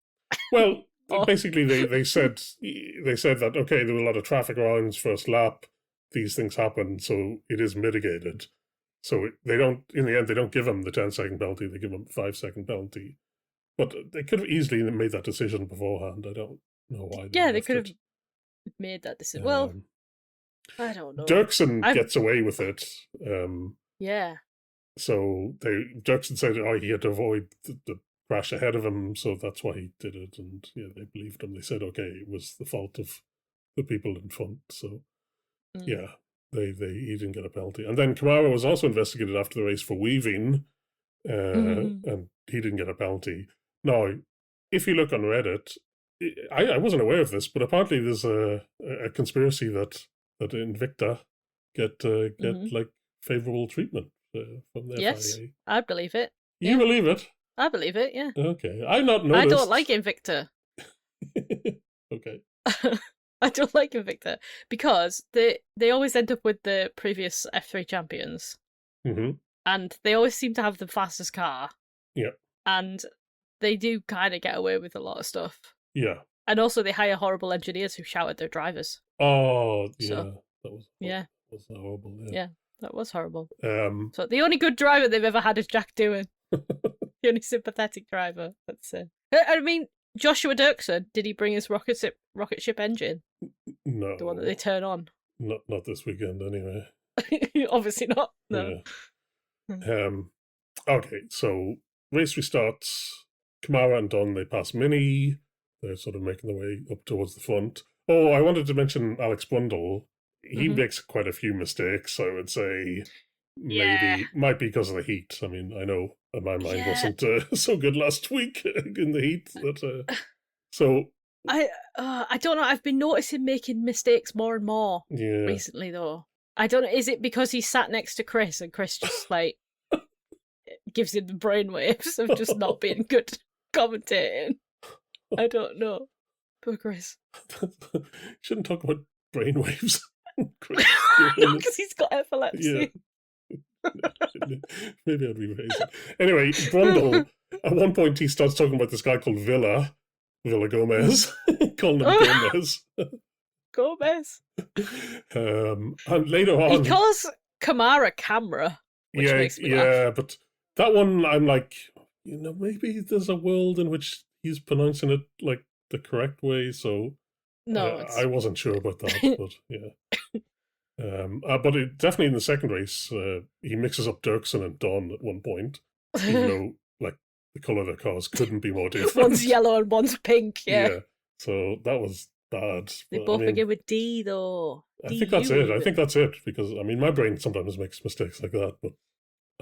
well, Oh. basically they said that okay, there were a lot of traffic around his first lap. These things happen, so it is mitigated. So they don't, in the end, they don't give him the 10-second penalty. They give him a 5-second penalty. But they could have easily made that decision beforehand. I don't know why. They could have made that decision. Well, I don't know. Dirksen gets away with it. Yeah. So Dirksen said, he had to avoid the crash ahead of him, so that's why he did it. And yeah, they believed him. They said, okay, it was the fault of the people in front. So yeah, he didn't get a penalty. And then Kamara was also investigated after the race for weaving, and he didn't get a penalty. Now, if you look on Reddit, I wasn't aware of this, but apparently there's a conspiracy that Invicta get like favorable treatment from the FIA. I believe it. You believe it? I believe it. Yeah. Okay, I've not noticed. I don't like Invicta. Okay. I don't like Invicta because they always end up with the previous F3 champions, and they always seem to have the fastest car. Yeah. And they do kind of get away with a lot of stuff. Yeah. And also they hire horrible engineers who shout at their drivers. Oh, yeah. So, that was horrible. Yeah, that was horrible. So the only good driver they've ever had is Jack Doohan. The only sympathetic driver, let's say. I mean, Joshua Dirksen, did he bring his rocket ship engine? No. The one that they turn on? Not this weekend, anyway. Obviously not, no. Yeah. Okay, so race restarts. Kamara and Don, they pass Mini. They're sort of making their way up towards the front. Oh, I wanted to mention Alex Brundle. He makes quite a few mistakes, I would say. Maybe might be because of the heat. I mean, I know my mind wasn't so good last week in the heat. So I don't know. I've been noticing making mistakes more and more recently, though. I don't know. Is it because he sat next to Chris and Chris just like gives him the brainwaves of just not being good commentating? I don't know. Poor Chris. Shouldn't talk about brainwaves. Because he's got epilepsy. Yeah. Maybe I'd rephrase it. Anyway, Brundle, at one point he starts talking about this guy called Villa Gomez. Calling him Gomez. Gomez. And later on... He calls Kamara Camera, which makes me laugh. But that one, I'm like, maybe there's a world in which he's pronouncing it like the correct way, so... No, I wasn't sure about that, but yeah. But definitely in the second race, he mixes up Dirksen and Don at one point, even though like the colour of their cars couldn't be more different. One's yellow and one's pink, yeah. So that was bad. They both begin with D, though. I think that's it. Because I mean, my brain sometimes makes mistakes like that, but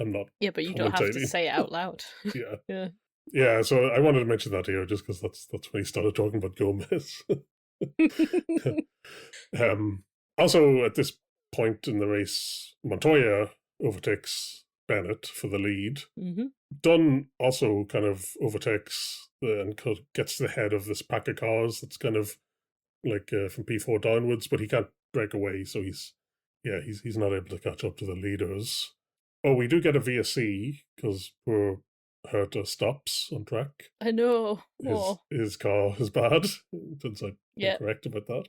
I'm not. Yeah, but you don't have to say it out loud. Yeah. So I wanted to mention that here, just because that's when he started talking about Gomez. Also, at this point in the race, Montoya overtakes Bennett for the lead. Dunn also kind of overtakes and gets to the head of this pack of cars that's kind of like from P4 downwards, but he can't break away, so he's not able to catch up to the leaders. Oh, we do get a VSC because poor Herta stops on track. I know. His car is bad. Turns out I'm correct about that.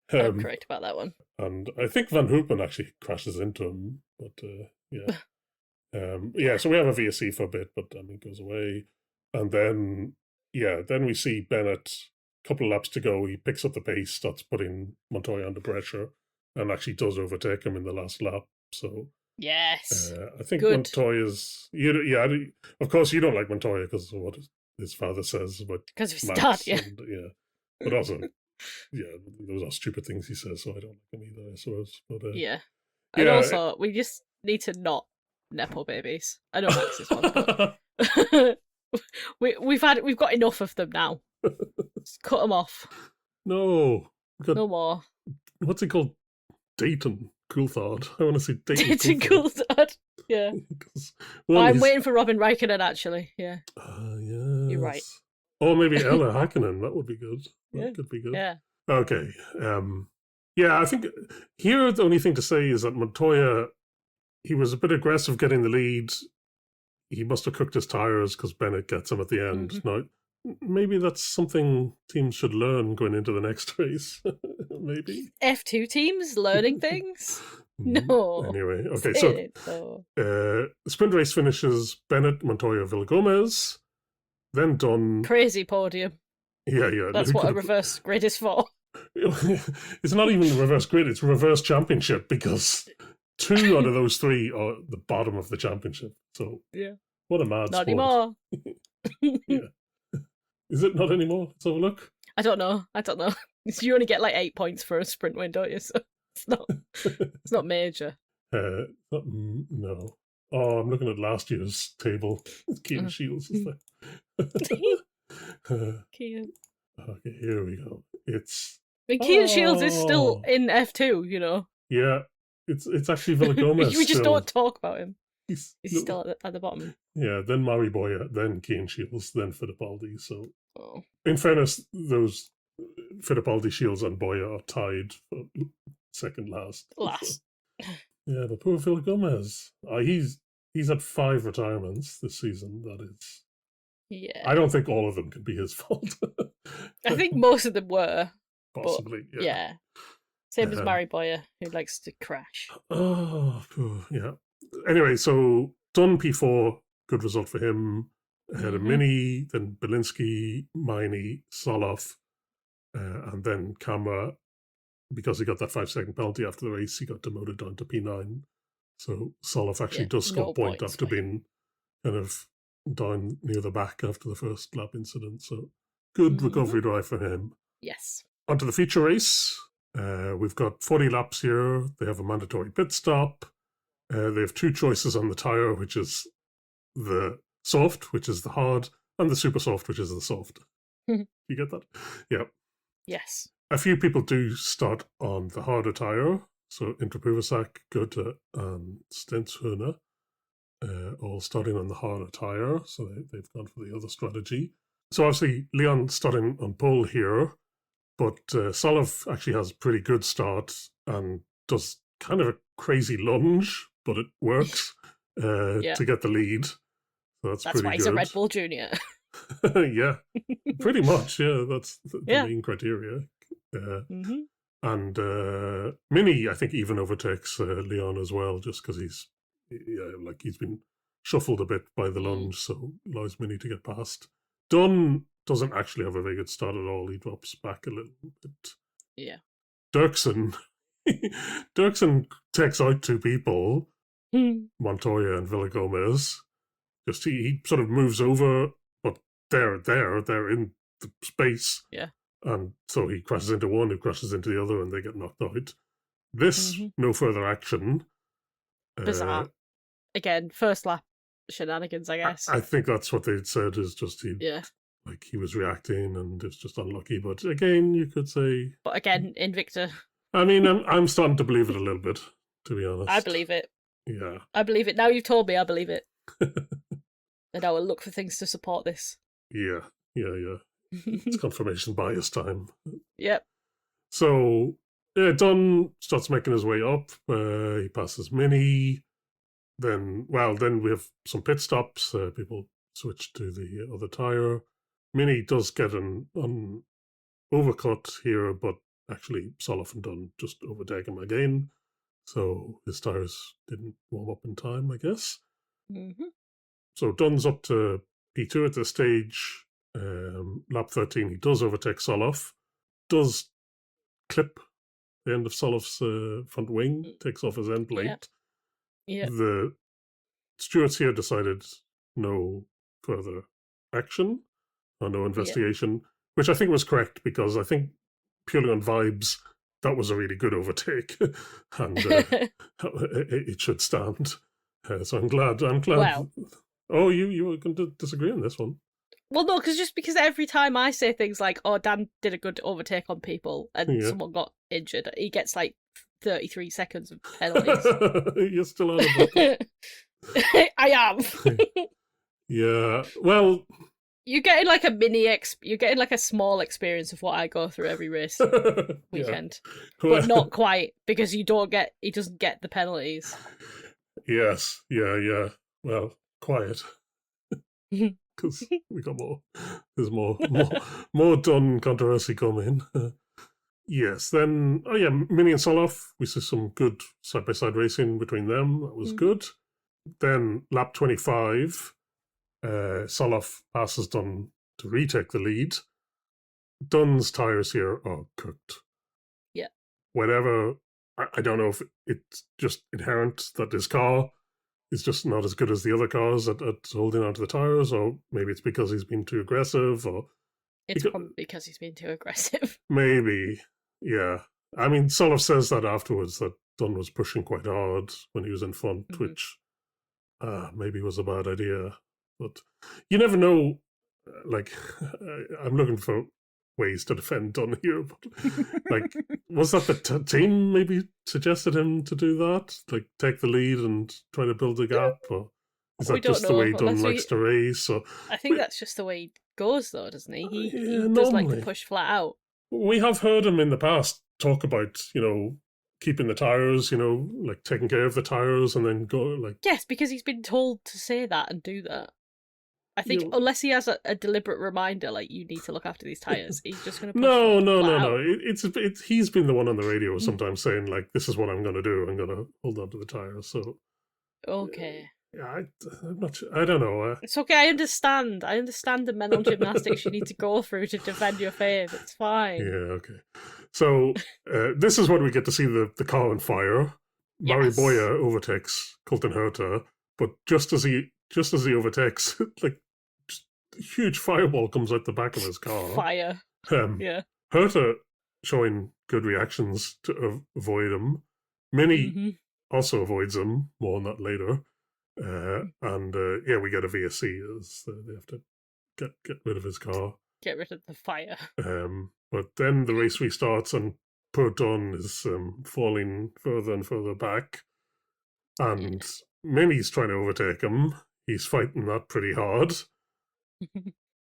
I'm correct about that one. And I think Van Hoopen actually crashes into him, but so we have a VSC for a bit, but it goes away. And then we see Bennett, a couple of laps to go, he picks up the pace, starts putting Montoya under pressure, and actually does overtake him in the last lap. So yes, I think Montoya's... of course you don't like Montoya because of what his father says about because of his dad, but also... those are stupid things he says, so I don't like him either, I suppose. But, and also, we just need to not Nepo babies. I know Max is one, but we've got enough of them now. Just cut them off. No. No more. What's it called? Dayton Coulthard. I want to see Dayton Coulthard. Yeah. Well, I'm waiting for Robin Raikkonen, actually. Yeah. Yes. You're right. Or maybe Ella Hakkinen. That would be good. That Yeah. could be good. Yeah. Okay. Yeah, I think here the only thing to say is that Montoya, he was a bit aggressive getting the lead. He must have cooked his tires because Bennett gets him at the end. Now, maybe that's something teams should learn going into the next race. Maybe. F2 teams learning things? No. Anyway, okay, so sprint race finishes Bennett, Montoya, Villagomez. Then Dunn. Crazy podium. Yeah. That's what a reverse grid is for. It's not even a reverse grid, it's a reverse championship because 2 out of those 3 are the bottom of the championship. So, yeah. What a mad not sport. Anymore. Yeah. Is it not anymore? Let's have a look. I don't know. You only get like 8 points for a sprint win, don't you? So it's not major. No. Oh, I'm looking at last year's table. Keaton Shields is there. Keaton. Okay, here we go. Keaton Shields is still in F2, you know. Yeah, it's actually Villagomez. We just don't talk about him. He's still at the bottom. Yeah, then Mari Boya, then Keaton Shields, then Fittipaldi. So, in fairness, those Fittipaldi, Shields, and Boya are tied for second last. Yeah, but poor Villagomez. He's had 5 retirements this season. That is. Yeah. I don't think all of them can be his fault. I think most of them were. Possibly, yeah. Same as Mari Boya, who likes to crash. Oh, yeah. Anyway, so Dunn P4, good result for him. Ahead of Mini, then Belinsky, Miney, Soloff, and then Camera. Because he got that 5-second penalty after the race, he got demoted down to P9. So Soloff actually does score a point after being kind of down near the back after the first lap incident. So good recovery drive for him. Yes. Onto the feature race. We've got 40 laps here. They have a mandatory pit stop. They have 2 choices on the tyre, which is the soft, which is the hard, and the super soft, which is the soft. You get that? Yeah. Yes. A few people do start on the harder tyre. So Intrapuvasak, Goethe, and Stenshorne, all starting on the harder tyre. So they've gone for the other strategy. So obviously Leon starting on pole here, but Solov actually has a pretty good start and does kind of a crazy lunge, but it works to get the lead. So that's pretty good. That's why he's a Red Bull Junior. Yeah, pretty much. Yeah, that's the main criteria. And Mini, I think, even overtakes Leon as well, just because he's been shuffled a bit by the lunge, so allows Mini to get past. Dunn doesn't actually have a very good start at all. He drops back a little bit. Yeah. Dirksen takes out 2 people, Montoya and Villagomez. Just he sort of moves over, but they're in the space. Yeah. And so he crashes into one, who crashes into the other, and they get knocked out. This, no further action. Bizarre. Again, first lap shenanigans, I guess. I think that's what they said, is just he was reacting and it's just unlucky. But again, you could say... But again, Invicta. I mean, I'm starting to believe it a little bit, to be honest. I believe it. Yeah. I believe it. Now you've told me, I believe it. And I will look for things to support this. Yeah. It's confirmation bias time. Yep. So, Dunn starts making his way up. He passes Mini. Then we have some pit stops. People switch to the other tyre. Mini does get an overcut here, but actually Soloff and Dunn just overtake him again. So his tyres didn't warm up in time, I guess. So Dunn's up to P2 at this stage. Lap 13, he does overtake Soloff. Does clip the end of Soloff's front wing, takes off his end plate. Yeah. The stewards here decided no further action or no investigation, which I think was correct, because I think purely on vibes, that was a really good overtake, and it should stand. So I'm glad. Well, oh, you were going to disagree on this one. Well, no, because every time I say things like, "Oh, Dan did a good overtake on people," and someone got injured, he gets like 33 seconds of penalties. You're still on about that. I am. Yeah, well... You're getting like a you're getting like a small experience of what I go through every race weekend. Yeah. But not quite, because he doesn't get the penalties. Yes, yeah. Well, quiet. Because we got there's more done controversy coming. Yes, then, Mini and Soloff, we see some good side-by-side racing between them. That was good. Then, lap 25, Soloff passes Dunn to retake the lead. Dunn's tyres here are cooked. Yeah. Whatever, I don't know if it's just inherent that this car is just not as good as the other cars at holding onto the tyres, or maybe it's because he's been too aggressive, or... It's probably because he's been too aggressive. Maybe, yeah. I mean, Soloff says that afterwards, that Dunn was pushing quite hard when he was in front, which maybe was a bad idea. But you never know. Like, I'm looking for ways to defend Dunn here. But, like, was that the team maybe suggested him to do that? Like, take the lead and try to build a gap? Or is that just the way Dunn likes to race? Or, I think that's just the way he goes, though, doesn't he? He does like to push flat out. We have heard him in the past talk about, keeping the tyres, like taking care of the tyres and then go, like... Yes, because he's been told to say that and do that. I think unless he has a deliberate reminder, like, you need to look after these tyres, he's just going to push No. It's he's been the one on the radio sometimes saying, like, this is what I'm going to do. I'm going to hold on to the tyres, so... Okay. Yeah, I'm not sure. I don't know. It's okay, I understand. I understand the mental gymnastics you need to go through to defend your faith. It's fine. Yeah, okay. So, this is what we get to see the car on fire. Yes. Mariboya overtakes Colton Herta, but just as he overtakes, like, huge fireball comes out the back of his car. Fire. Yeah. Herta showing good reactions to avoid him. Mini also avoids him. More on that later. We get a VSC as they have to get rid of his car. Get rid of the fire. But then the race restarts and poor Dunn is falling further and further back. And Mini's trying to overtake him. He's fighting that pretty hard.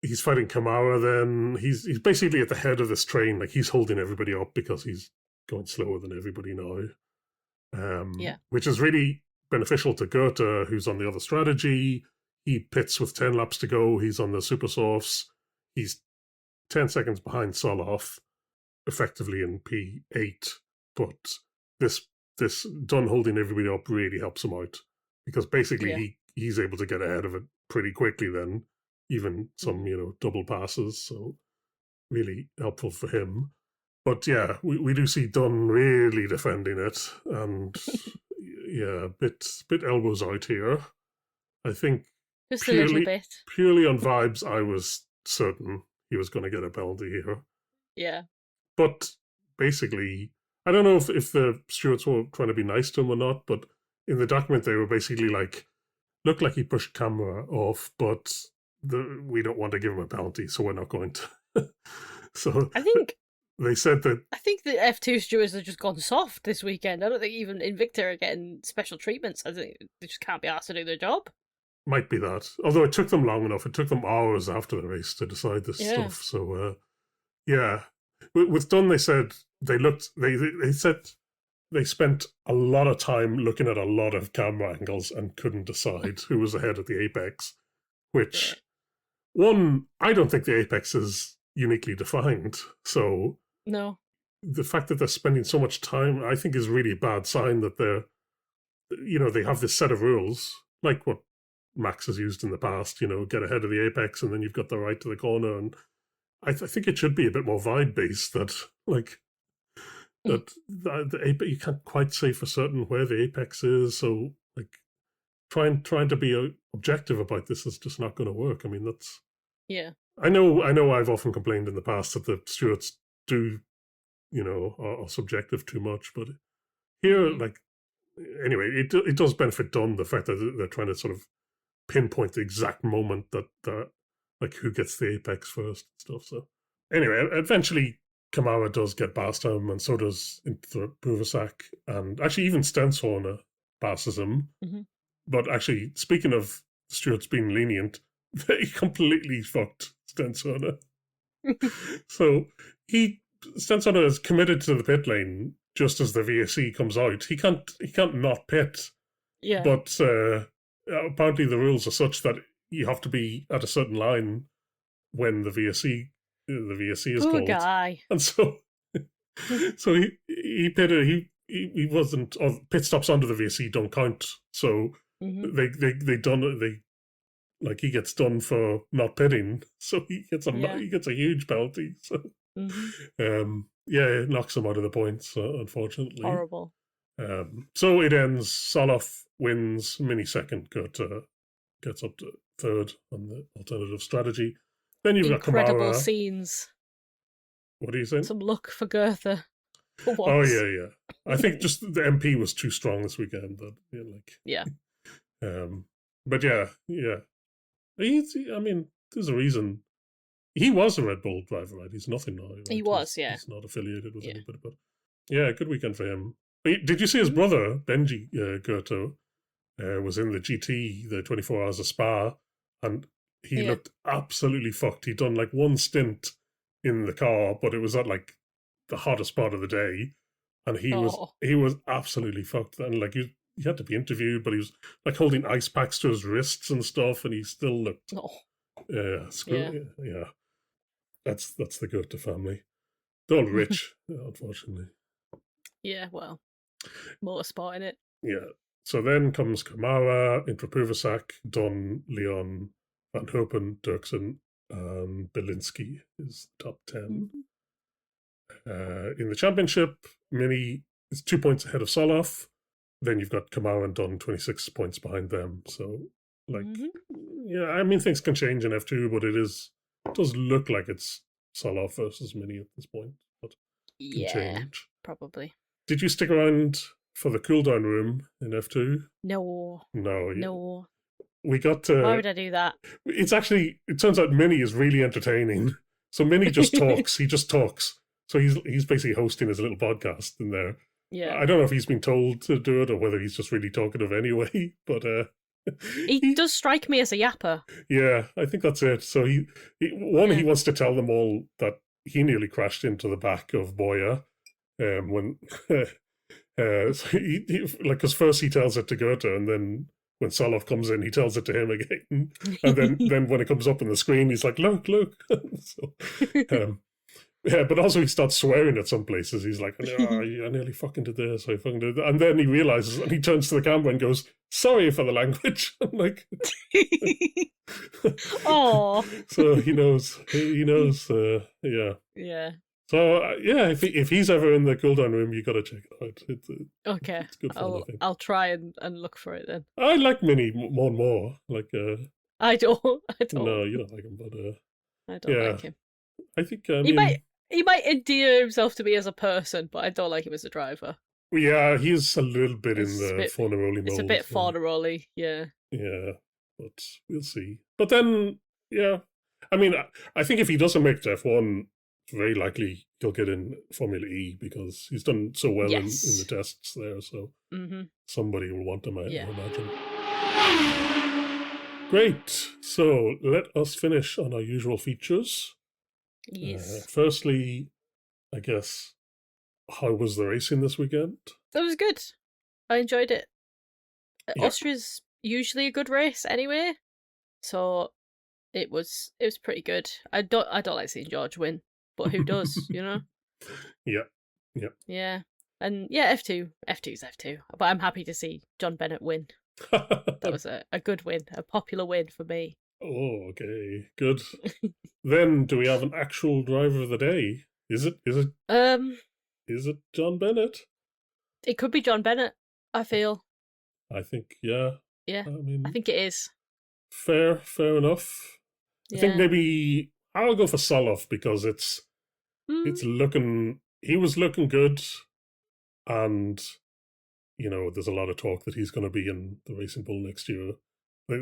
He's fighting Kamara then. He's basically at the head of this train. Like, he's holding everybody up because he's going slower than everybody now. Which is really beneficial to Goethe, who's on the other strategy. He pits with 10 laps to go. He's on the super softs. He's 10 seconds behind Soloff, effectively in P8. But this Dunn holding everybody up really helps him out, because basically he's able to get ahead of it pretty quickly then, even some, double passes. So really helpful for him. But yeah, we do see Dunn really defending it, and bit elbows out here. I think just a little bit. Purely on vibes, I was certain he was going to get a penalty here. Yeah. But basically, I don't know if the stewards were trying to be nice to him or not, but in the document they were basically like, looked like he pushed camera off, but we don't want to give him a penalty, so we're not going to. So I think they said that... I think the F2 stewards have just gone soft this weekend. I don't think even Invicta are getting special treatments. I think they just can't be asked to do their job. Might be that. Although it took them long enough. It took them hours after the race to decide this stuff. So, With Dunn, they said they said they spent a lot of time looking at a lot of camera angles and couldn't decide who was ahead at the apex. Which, one, I don't think the apex is uniquely defined. So no, the fact that they're spending so much time, I think, is really a bad sign that they have this set of rules, like what Max has used in the past, get ahead of the apex and then you've got the right to the corner. And I think it should be a bit more vibe-based, that, like, that the apex, you can't quite say for certain where the apex is. So, like, trying to be objective about this is just not going to work. I mean, that's... Yeah. I know I've often complained in the past that the stewards do, are subjective too much, but here, like, anyway, it does benefit Dunn, the fact that they're trying to sort of pinpoint the exact moment that like, who gets the apex first and stuff. So anyway, eventually Kamara does get past him, and so does Bruvasak, and actually even Stenshorne passes him. But actually, speaking of stewards being lenient, they completely fucked Stenshorne. So Stenshorne is committed to the pit lane just as the VSC comes out. He can't not pit. Yeah. But apparently the rules are such that you have to be at a certain line when the VSC is Poor called. guy. And so he pitted. He wasn't. Pit stops under the VSC don't count. So he gets done for not pitting. So he gets a huge penalty. So it knocks him out of the points. Unfortunately, horrible. So it ends. Soloff wins. Mini second. Gets up to third on the alternative strategy. Then you've got incredible Kamara. Scenes. What are you saying? Some luck for Goethe. Oh yeah. I think just the MP was too strong this weekend. But yeah. I mean, there's a reason. He was a Red Bull driver, right? He's nothing now. Right? He was, yeah. He's not affiliated with anybody, but yeah, good weekend for him. Did you see his brother, Benji Goethe, was in the GT, the 24 Hours of Spa, and he looked absolutely fucked. He'd done like one stint in the car, but it was at like the hottest part of the day, and he was absolutely fucked. And like he had to be interviewed, but he was like holding ice packs to his wrists and stuff, and he still looked. Yeah. That's the Goethe family. They're all rich, unfortunately. Yeah, well, motorsport in it. Yeah. So then comes Kamara, Intra-Puvasak, Don, Leon, Van Hopen, Dirksen, and Belinsky is top 10. In the championship, Mini is 2 points ahead of Soloff. Then you've got Kamara and Don 26 points behind them. So, I mean, things can change in F2, but it does look like it's Soloff versus Mini at this point. But it can change. Probably. Did you stick around for the cool down room in F2? No. We got why would I do that? It turns out Mini is really entertaining. So Mini just talks. He just talks. So he's basically hosting his little podcast in there. Yeah. I don't know if he's been told to do it or whether he's just really talkative anyway, but he does strike me as a yapper. Yeah, I think that's it. So he wants to tell them all that he nearly crashed into the back of Boya when because first he tells it to Goethe, and then when Soloff comes in, he tells it to him again, and then when it comes up on the screen, he's like, "Look!" So, but also he starts swearing at some places. He's like, I nearly fucking did this. I fucking did that. And then he realizes, and he turns to the camera and goes, "Sorry for the language." I'm like, oh. So he knows. Yeah. Yeah. So if he's ever in the cool down room, you got to check it out. Okay. It's good fun, I think. I'll try and look for it then. I like Mini more and more. Like I don't. No, you don't like him, but I don't like him. I think he might endear himself to me as a person, but I don't like him as a driver. Yeah, he's a little bit in the Fornaroli mode. It's a bit Fornaroli, yeah. Yeah, but we'll see. But then, I mean, I think if he doesn't make the F1, it's very likely he'll get in Formula E because he's done so well in the tests there. So somebody will want him, I imagine. Great. So let us finish on our usual features. Yes. Firstly, I guess, how was the racing this weekend? It was good. I enjoyed it. Austria's usually a good race anyway, so it was pretty good. I don't like seeing George win, but who does, you know? Yeah. And F2's F2. But I'm happy to see John Bennett win. That was a good win, a popular win for me. Oh, okay, good. Then, do we have an actual driver of the day? Is it John Bennett? It could be John Bennett, I feel. I think, yeah. Yeah, I think it is. Fair enough. Yeah. I think maybe I'll go for Soloff because it's looking. He was looking good, and there's a lot of talk that he's going to be in the Racing Bull next year. Like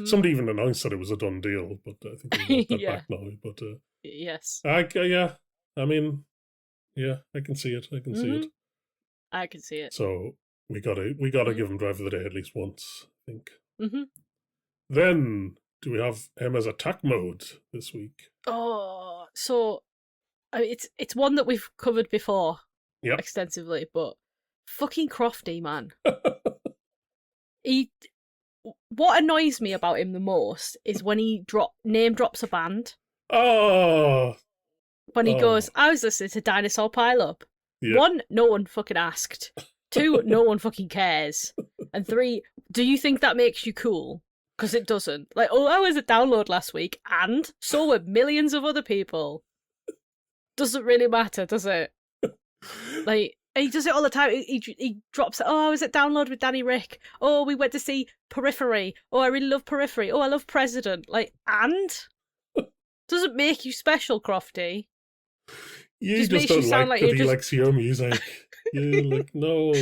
somebody even announced that it was a done deal, but I think they want that back now. But yes, I mean, I can see it. I can see it. I can see it. So we gotta give him driver of the day at least once. I think. Mm-hmm. Then, do we have Emma's attack mode this week? Oh, so it's one that we've covered before Yep. extensively, but fucking Crofty, man. He. What annoys me about him the most is when he name drops a band. Oh! When he goes, I was listening to Dinosaur Pile Up. Yeah. 1, no one fucking asked. 2, no one fucking cares. And 3, do you think that makes you cool? Because it doesn't. Like, oh, I was at Download last week, and so were millions of other people. Doesn't really matter, does it? Like, he does it all the time. He drops it. Oh, I was at Download with Danny Rick. Oh, we went to see Periphery. Oh, I really love Periphery. Oh, I love President. Like, and? Doesn't make you special, Crofty. You just don't like that he likes your music. You're like, no,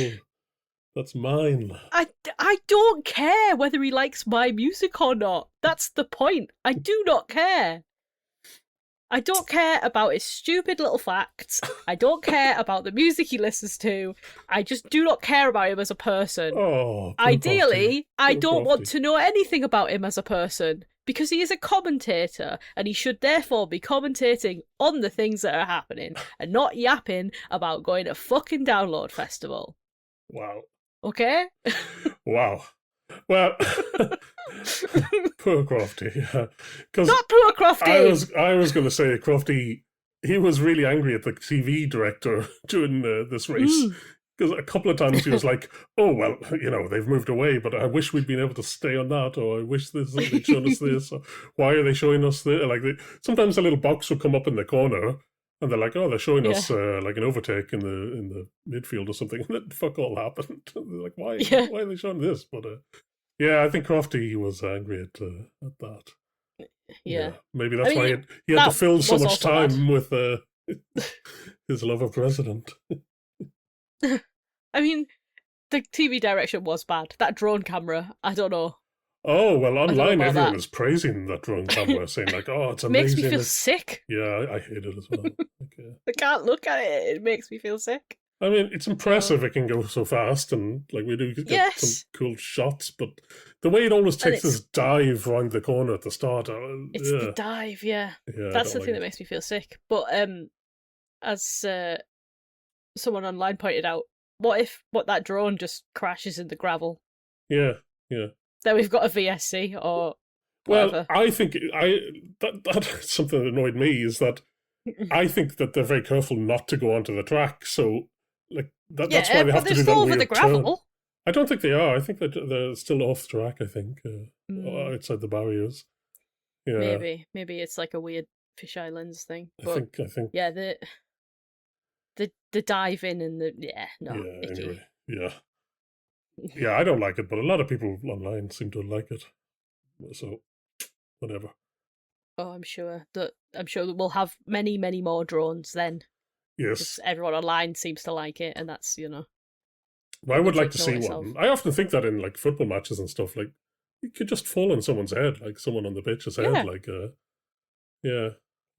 that's mine. I don't care whether he likes my music or not. That's the point. I do not care. I don't care about his stupid little facts. I don't care about the music he listens to. I just do not care about him as a person. Oh, ideally, I don't want to know anything about him as a person, because he is a commentator, and he should therefore be commentating on the things that are happening, and not yapping about going to fucking Download Festival. Wow. Okay? Wow. Well, poor Crofty. Not poor Crofty! I was going to say, Crofty, he was really angry at the TV director during this race. Because a couple of times he was like, oh, well, they've moved away, but I wish we'd been able to stay on that, or I wish they'd shown us this, or why are they showing us this? Like, sometimes a little box would come up in the corner, and they're like, oh, they're showing us like an overtake in the midfield or something, and then fuck all happened. They're like, why are they showing this? But yeah, I think Crofty was angry at that. Yeah. Maybe that's why he had to fill so much time with his love of President. I mean, the TV direction was bad. That drone camera, I don't know. Oh, well, online everyone is praising that drone camera, saying like, oh, it's amazing. It makes me feel sick. Yeah, I hate it as well. I can't look at it. It makes me feel sick. I mean, it's impressive it can go so fast, and like we do get some cool shots, but the way it always takes this dive around the corner at the start. It's the dive, yeah. That's the thing that makes me feel sick. But as someone online pointed out, what if that drone just crashes in the gravel? Yeah. Then we've got a VSC or whatever. Well, I think that's something that annoyed me, is that I think that they're very careful not to go onto the track, so like that's why they have to do that over weird the gravel. turn. I don't think they are. I think that they're still off the track. I think outside the barriers. Yeah, maybe it's like a weird fisheye lens thing. But I think. Yeah, the dive in and icky. Anyway, yeah. I don't like it, but a lot of people online seem to like it. So, whatever. Oh, I'm sure that we'll have many, many more drones then. Yes. Everyone online seems to like it, and that's, Well, I would like to see one. I often think that in like football matches and stuff, like it could just fall on someone's head, like someone on the pitch's head, like it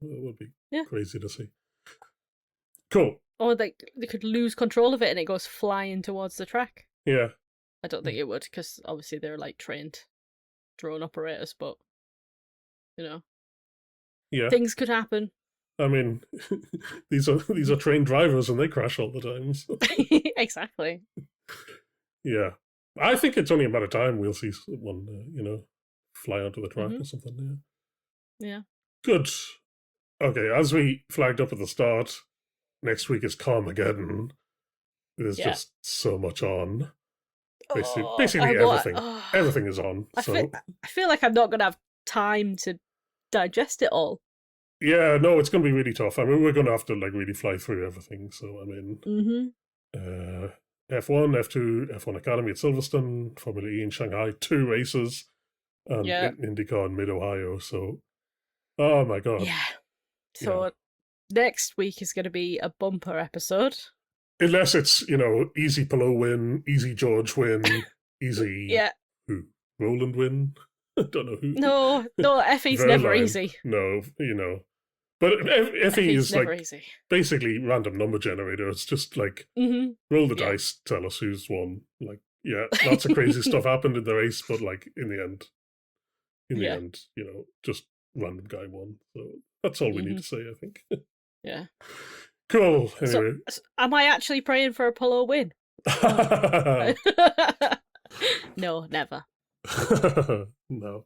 would be crazy to see. Cool. Or they could lose control of it and it goes flying towards the track. Yeah. I don't think it would, because obviously they're like trained drone operators, but things could happen. I mean, these are trained drivers and they crash all the time. So. Exactly. Yeah. I think it's only a matter of time we'll see one, fly onto the track or something. Yeah. Good. Okay, as we flagged up at the start, next week is Carmageddon. There's just so much on. Basically everything. Everything is on. I feel like I'm not going to have time to digest it all. Yeah, no, it's going to be really tough. I mean, we're going to have to like really fly through everything. So, I mean, F1, F2, F1 Academy at Silverstone, Formula E in Shanghai, 2 races, and IndyCar in Mid-Ohio. So, oh my God. Yeah. So next week is going to be a bumper episode. Unless it's, easy Palou win, easy George win, easy Roland win. I don't know who. No, Effie's never easy. No, But Effie is like easy. Basically random number generator. It's just like roll the dice, tell us who's won. Like, Yeah, lots of crazy stuff happened in the race, but like in the end, just random guy won. So that's all we need to say, I think. Yeah. Cool. Anyway, so am I actually praying for a Polo win? No, never. No.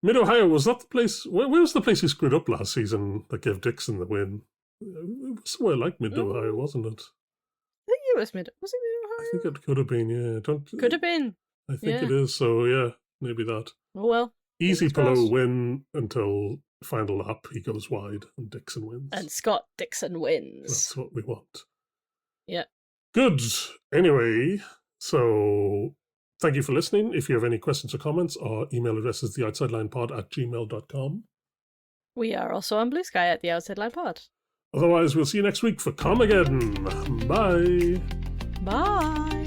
Mid-Ohio, was that the place? Where was the place he screwed up last season that gave Dixon the win? It was somewhere like Mid-Ohio, wasn't it? I think it was Was it Mid-Ohio? I think it could have been, yeah. Could have been. I think it is, so yeah, maybe that. Oh well. Easy Polo win until final lap, he goes wide and Dixon wins. And Scott Dixon wins. That's what we want. Yeah. Good. Anyway, so thank you for listening. If you have any questions or comments, our email address is theoutsidelinepod@gmail.com. We are also on Blue Sky at the Outside Line Pod. Otherwise, we'll see you next week for Carmageddon. Bye. Bye.